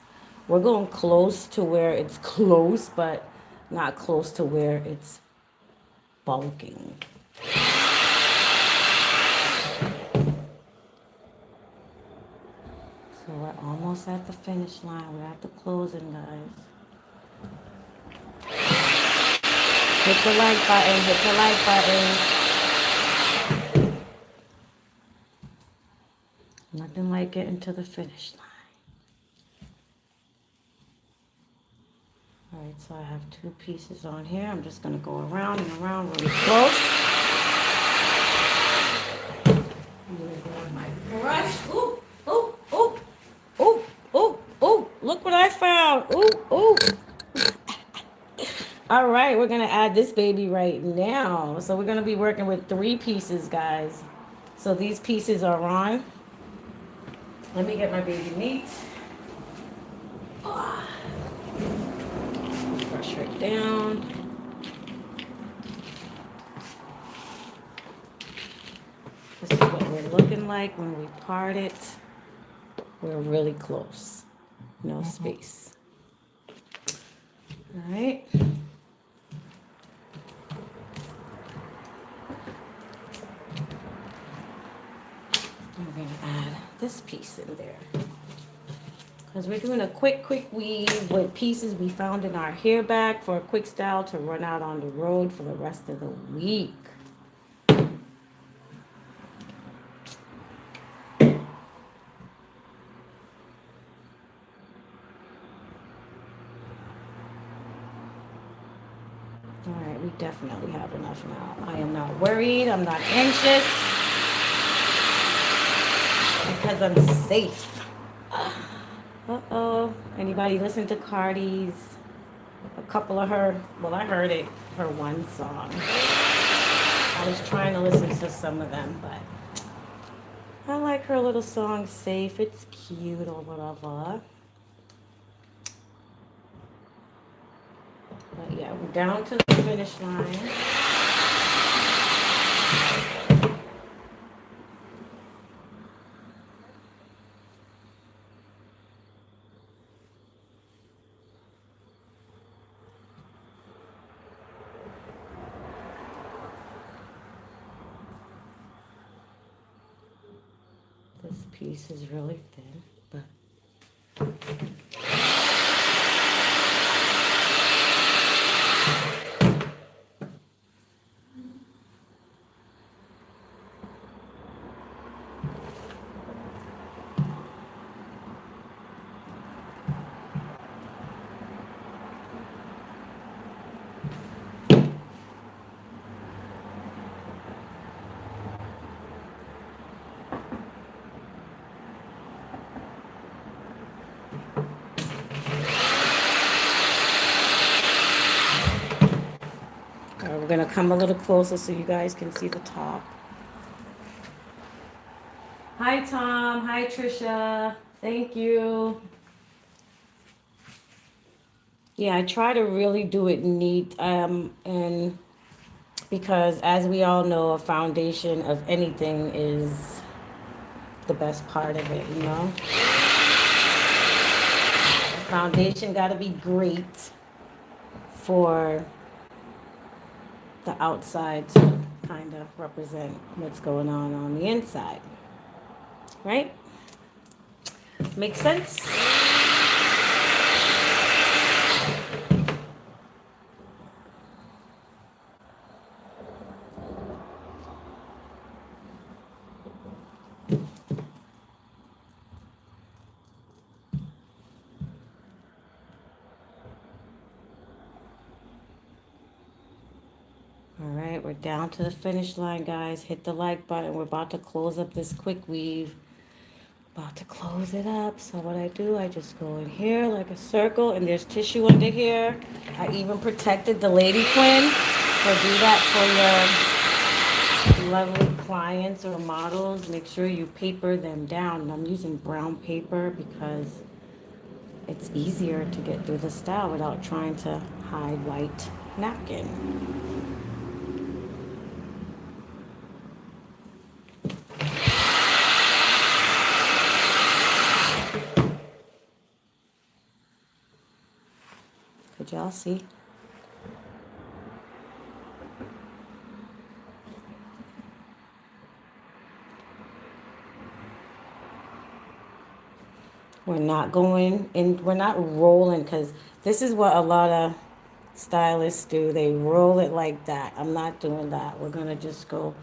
we're going close to where it's close, but not close to where it's bulking. So we're almost at the finish line. We're at the closing, guys. Hit the like button, hit the like button. Nothing like getting to the finish line. All right, so I have 2 pieces on here. I'm just going to go around and around really close. I'm going to go with my brush. Ooh, ooh, ooh, ooh, ooh. out. Ooh, ooh. All right, we're gonna add this baby right now. So we're gonna be working with 3 pieces, guys. So these pieces are on. Let me get my baby meat. Brush her down. This is what we're looking like when we part it. We're really close. No space. All right. I'm going to add this piece in there. Because we're doing a quick weave with pieces we found in our hair bag for a quick style to run out on the road for the rest of the week. All right, we definitely have enough now. I am not worried. I'm not anxious. Because I'm safe. Uh-oh. Anybody listen to Cardi's? A couple of her, well, I heard it, her one song. I was trying to listen to some of them, but I like her little song, Safe. It's cute or whatever. But yeah, we're down to the finish line. This piece is really thin, but we're gonna come a little closer so you guys can see the top. Hi, Tom. Hi, Trisha. Thank you. Yeah, I try to really do it neat, and because as we all know, a foundation of anything is the best part of it, you know? Foundation got to be great for the outside to kind of represent what's going on the inside, right? Make sense? All right, we're down to the finish line, guys. Hit the like button. We're about to close up this quick weave. About to close it up. So what I do, I just go in here like a circle, and there's tissue under here. I even protected the lady queen. So do that for your lovely clients or models. Make sure you paper them down. And I'm using brown paper because it's easier to get through the style without trying to hide white napkin. Could y'all see? We're not going and we're not rolling, because this is what a lot of stylists do. They roll it like that. I'm not doing that. We're going to just go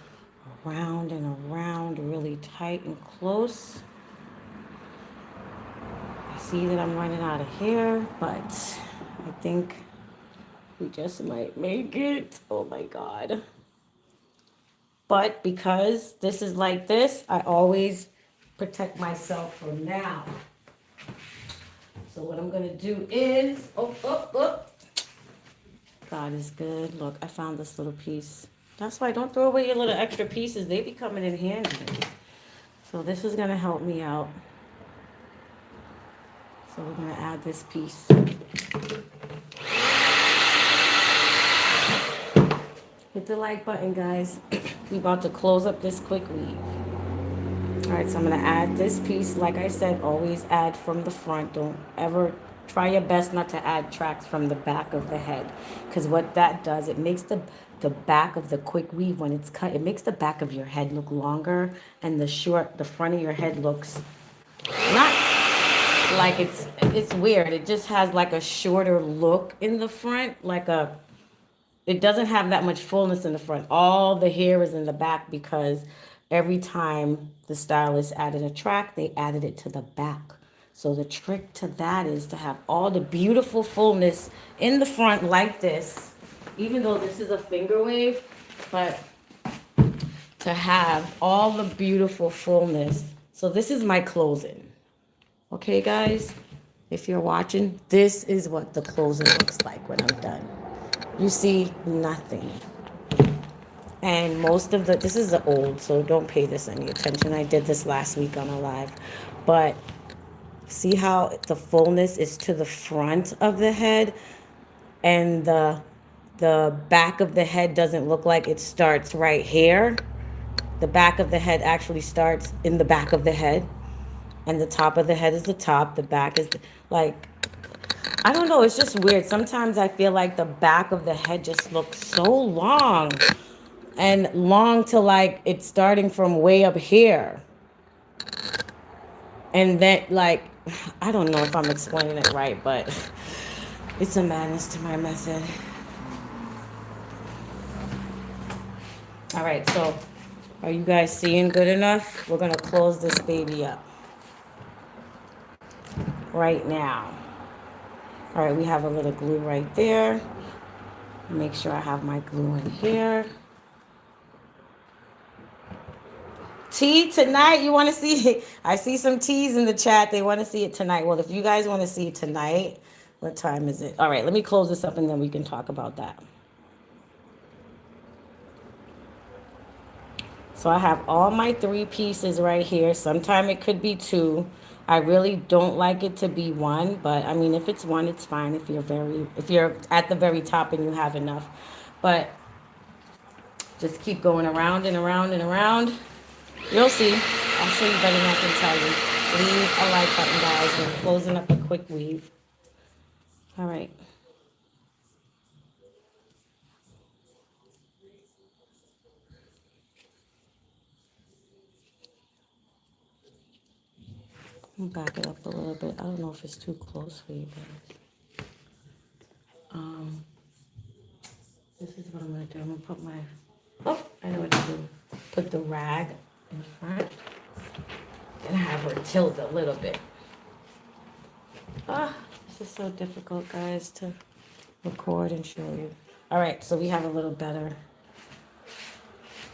around and around really tight and close. I see that I'm running out of hair, but I think we just might make it. Oh my God. But because this is like this, I always protect myself from now. So what I'm gonna do is, oh. God is good. Look, I found this little piece. That's why don't throw away your little extra pieces. They be coming in handy. So this is gonna help me out. So we're gonna add this piece. Hit the like button, guys. We about to close up this quick weave. All right, so I'm gonna add this piece. Like I said, always add from the front. Don't ever try your best not to add tracks from the back of the head, because what that does, it makes the back of the quick weave, when it's cut, it makes the back of your head look longer, and the front of your head looks not like it's weird. It just has like a shorter look in the front, it doesn't have that much fullness in the front. All the hair is in the back because every time the stylist added a track, they added it to the back. So the trick to that is to have all the beautiful fullness in the front like this, even though this is a finger wave, but to have all the beautiful fullness. So this is my closing. Okay, guys? If you're watching, this is what the closing looks like when I'm done. You see nothing. And most of this is the old, so don't pay this any attention. I did this last week on a live. But see how the fullness is to the front of the head, and the back of the head doesn't look like it starts right here. The back of the head actually starts in the back of the head, and the top of the head is the top. The back is I don't know, it's just weird. Sometimes I feel like the back of the head just looks so long, and long to like it's starting from way up here. And then I don't know if I'm explaining it right, but it's a madness to my method. All right, so are you guys seeing good enough? We're gonna close this baby up right now. All right, we have a little glue right there. Make sure I have my glue in here. Tea tonight, you want to see it? I see some teas in the chat. They want to see it tonight. Well, if you guys want to see it tonight, what time is it? All right, let me close this up and then we can talk about that. So I have all my 3 pieces right here. Sometime it could be 2. I really don't like it to be 1, but I mean, if it's 1, it's fine. If you're at the very top and you have enough, but just keep going around and around and around. You'll see. I'll show you better than I can tell you. Leave a like button, guys. We're closing up a quick weave. All right. Back it up a little bit. I don't know if it's too close for you guys. This is what I'm going to do. I'm going to put I know what to do. Put the rag in front and have her tilt a little bit. This is so difficult, guys, to record and show you. All right, so we have a little better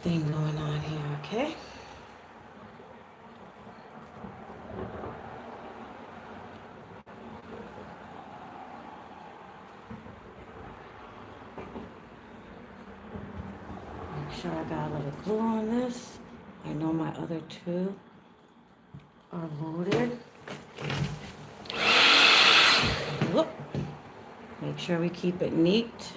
thing going on here, okay? Sure I got a little glue on this. I know my other 2 are loaded. Whoop. Make sure we keep it neat.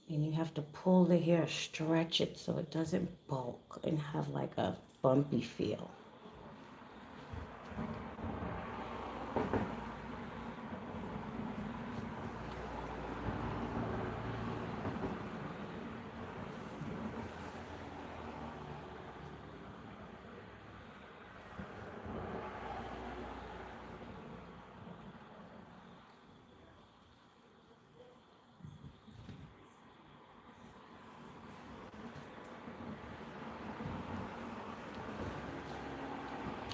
And you have to pull the hair, stretch it so it doesn't bulk and have like a bumpy feel.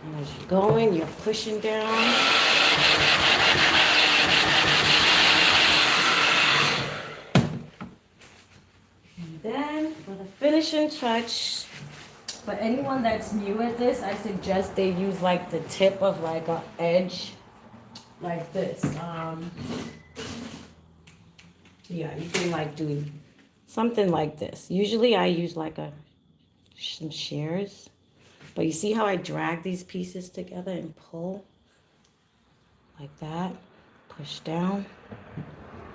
And as you're going, you're pushing down. finishing touch. For anyone that's new at this, I suggest they use like the tip of like a edge like this. Yeah, you can like do something like this. Usually I use like some shears, but you see how I drag these pieces together and pull like that, push down.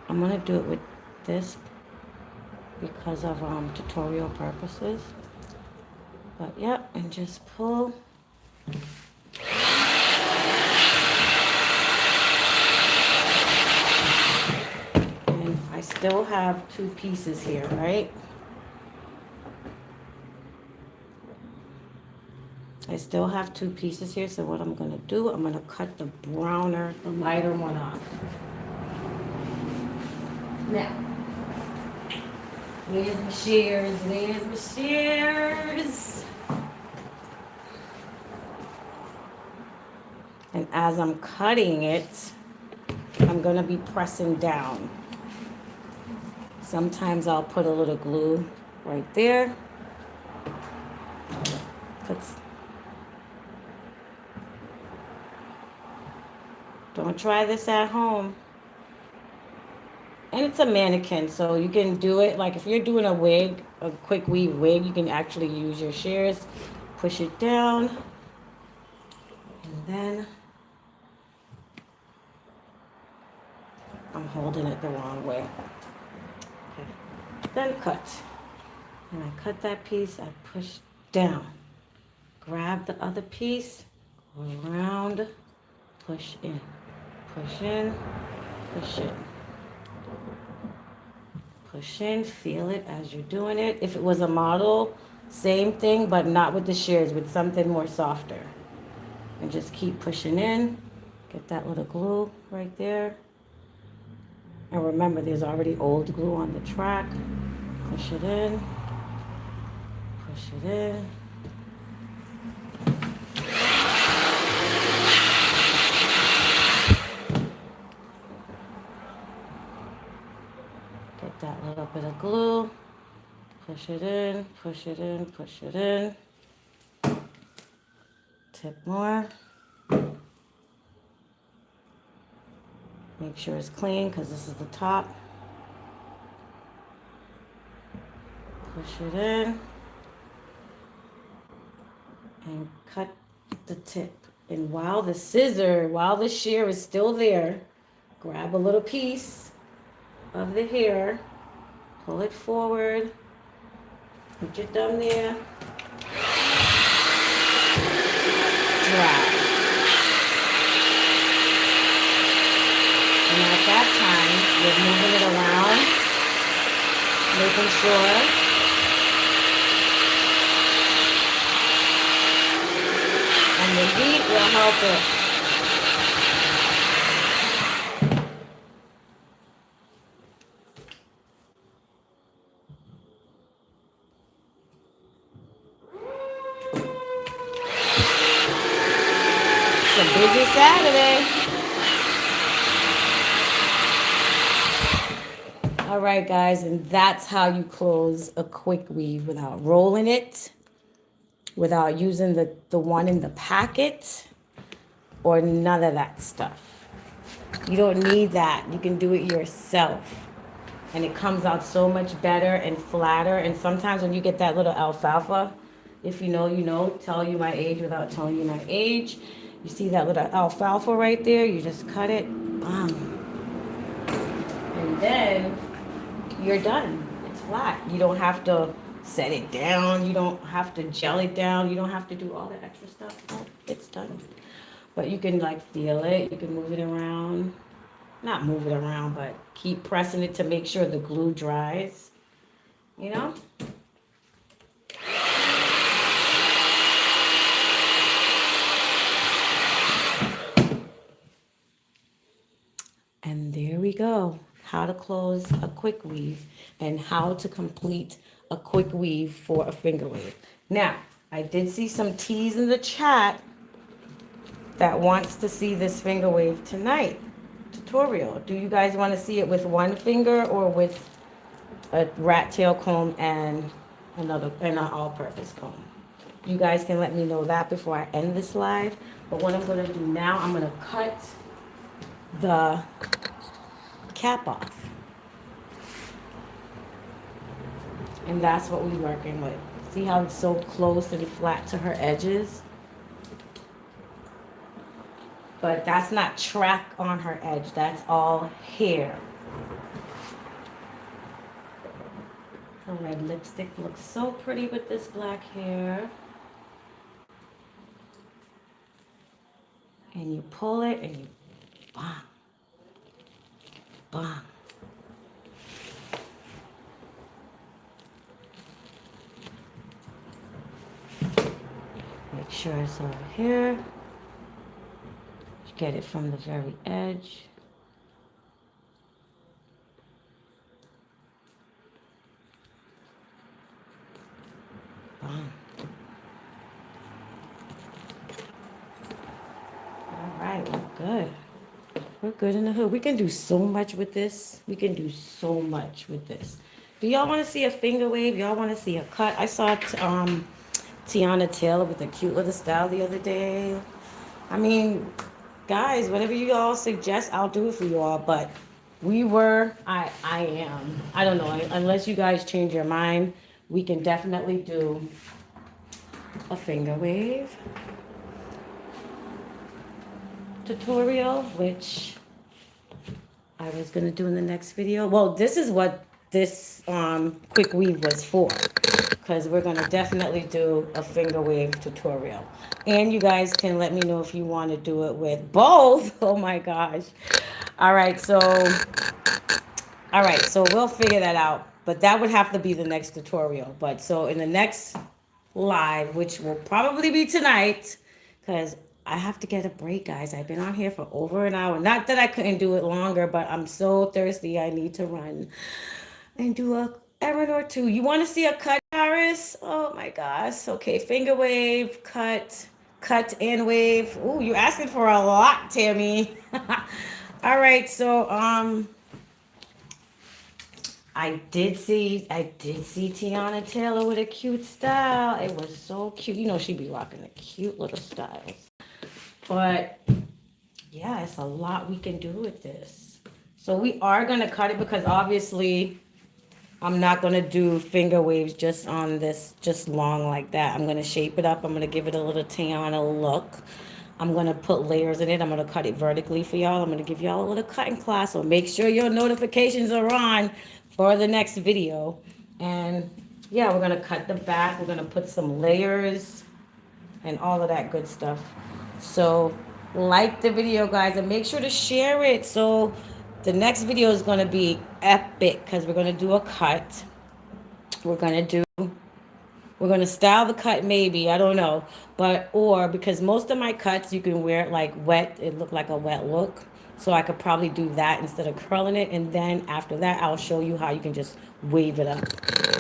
I'm gonna do it with this because of tutorial purposes. But yep, and just pull. And I still have 2 pieces here, right? I still have 2 pieces here, so what I'm gonna do, I'm gonna cut the browner, the lighter one off. Now, where's my shears? Where's my shears? And as I'm cutting it, I'm gonna be pressing down. Sometimes I'll put a little glue right there. Don't try this at home. And it's a mannequin, so you can do it like if you're doing a wig, a quick weave wig, you can actually use your shears, push it down, and then I'm holding it the wrong way. Okay. Then cut. When I cut that piece, I push down. Grab the other piece, go around, push in, push in, push in. Push in, feel it as you're doing it. If it was a model, same thing, but not with the shears, with something more softer. And just keep pushing in. Get that little glue right there. And remember, there's already old glue on the track. Push it in. Push it in. Get that little bit of glue. Push it in, push it in, push it in. Tip more. Make sure it's clean because this is the top. Push it in. And cut the tip. And while the shear is still there, grab a little piece of the hair, pull it forward, put your thumb there, drag. And at that time, you're moving it around, making sure and the heat will help it. It's a busy Saturday. All right, guys, and that's how you close a quick weave without rolling it, without using the one in the packet, or none of that stuff. You don't need that. You can do it yourself. And it comes out so much better and flatter. And sometimes when you get that little alfalfa, if you know, you know, tell you my age without telling you my age. You see that little alfalfa right there? You just cut it, bam. And then you're done. It's flat. You don't have to set it down. You don't have to gel it down. You don't have to do all the extra stuff. No, it's done. But you can like feel it. You can move it around. Not move it around, but keep pressing it to make sure the glue dries. You know? And there we go. How to close a quick weave and how to complete a quick weave for a finger wave. Now, I did see some T's in the chat that wants to see this finger wave tonight tutorial. Do you guys want to see it with one finger or with a rat tail comb and another and an all-purpose comb. You guys can let me know that before I end this live. But what I'm gonna do now, I'm gonna cut the cap off. And that's what we're working with. See how it's so close and flat to her edges? But that's not track on her edge. That's all hair. Her red lipstick looks so pretty with this black hair. And you pull it and you bang, bang. Make sure it's over here. Get it from the very edge. Bang. All right, we're good. We're good in the hood. We can do so much with this. We can do so much with this. Do y'all want to see a finger wave? Y'all want to see a cut? I saw Tiana Taylor with a cute little style the other day. I mean, guys, whatever you all suggest, I'll do it for you all. But I am. I don't know. Unless you guys change your mind, we can definitely do a finger wave tutorial, which I was gonna do in the next video. Well, this is what this quick weave was for, because we're gonna definitely do a finger wave tutorial. And you guys can let me know if you want to do it with both. Oh my gosh. All right, so we'll figure that out. But that would have to be the next tutorial. But so in the next live, which will probably be tonight, because I have to get a break, guys. I've been on here for over an hour. Not that I couldn't do it longer, but I'm so thirsty. I need to run and do a errand or two. You want to see a cut, Paris? Oh my gosh. Okay, finger wave, cut and wave. Ooh, you're asking for a lot, Tammy. All right, so I did see Tiana Taylor with a cute style. It was so cute. You know she be rocking the cute little styles. But yeah, it's a lot we can do with this. So we are gonna cut it because obviously I'm not gonna do finger waves just on this, just long like that. I'm gonna shape it up. I'm gonna give it a little Tiana look. I'm gonna put layers in it. I'm gonna cut it vertically for y'all. I'm gonna give y'all a little cutting class. So make sure your notifications are on for the next video. And yeah, we're gonna cut the back. We're gonna put some layers and all of that good stuff. So like the video, guys, and make sure to share it. So the next video is going to be epic because we're going to do a cut. We're going to style the cut maybe, I don't know. Or because most of my cuts you can wear it like wet, it look like a wet look. So I could probably do that instead of curling it. And then after that, I'll show you how you can just wave it up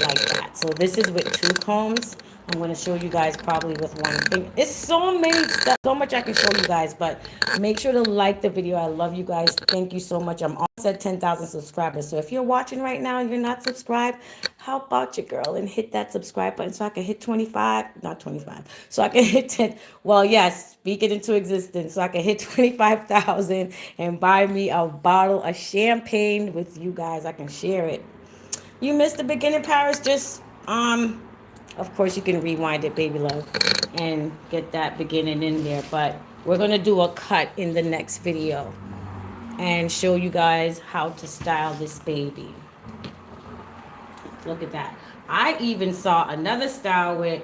like that. So this is with 2 combs. I'm going to show you guys probably with 1 finger. It's so many stuff, so much I can show you guys, but make sure to like the video. I love you guys. Thank you so much. I'm almost at 10,000 subscribers. So if you're watching right now and you're not subscribed, how about you, girl, and hit that subscribe button so I can hit 25, not 25, so I can hit 10. Well, yes, speak it into existence so I can hit 25,000 and buy me a bottle of champagne with you guys. I can share it. You missed the beginning, Paris. Just of course, you can rewind it, baby love, and get that beginning in there. But we're going to do a cut in the next video and show you guys how to style this baby. Look at that. I even saw another style with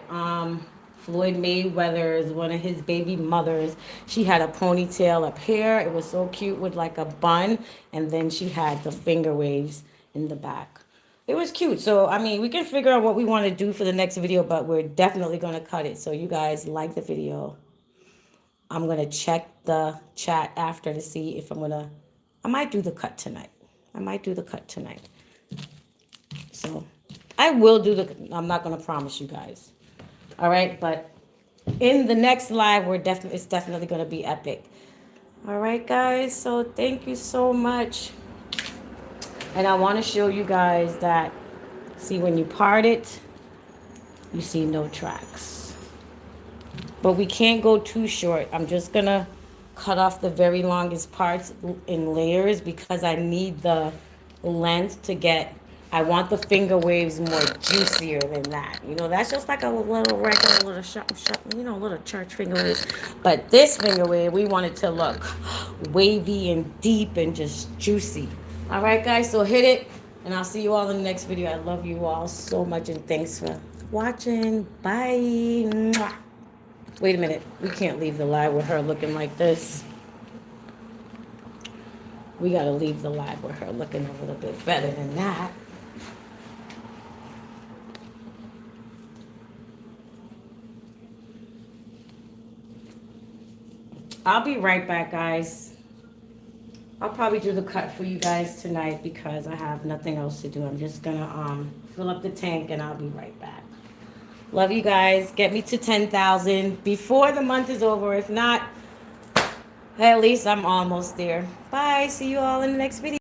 Floyd Mayweather's, one of his baby mothers. She had a ponytail up here. It was so cute with like a bun. And then she had the finger waves in the back. It was cute. So, I mean, we can figure out what we want to do for the next video, but we're definitely going to cut it. So you guys like the video. I'm going to check the chat after to see if I might do the cut tonight. So I will do I'm not going to promise you guys. All right. But in the next live, it's definitely going to be epic. All right, guys. So thank you so much. And I want to show you guys that, see, when you part it, You see no tracks. But we can't go too short. I'm just gonna cut off the very longest parts in layers because I need the length to get, I want the finger waves more juicier than that. You know, that's just like a little regular little little church finger waves. But this finger wave, we want it to look wavy and deep and just juicy. All right, guys, so hit it, and I'll see you all in the next video. I love you all so much, and thanks for watching. Bye. Mwah. Wait a minute. We can't leave the live with her looking like this. We got to leave the live with her looking a little bit better than that. I'll be right back, guys. I'll probably do the cut for you guys tonight because I have nothing else to do. I'm just going to fill up the tank, and I'll be right back. Love you guys. Get me to 10,000 before the month is over. If not, at least I'm almost there. Bye. See you all in the next video.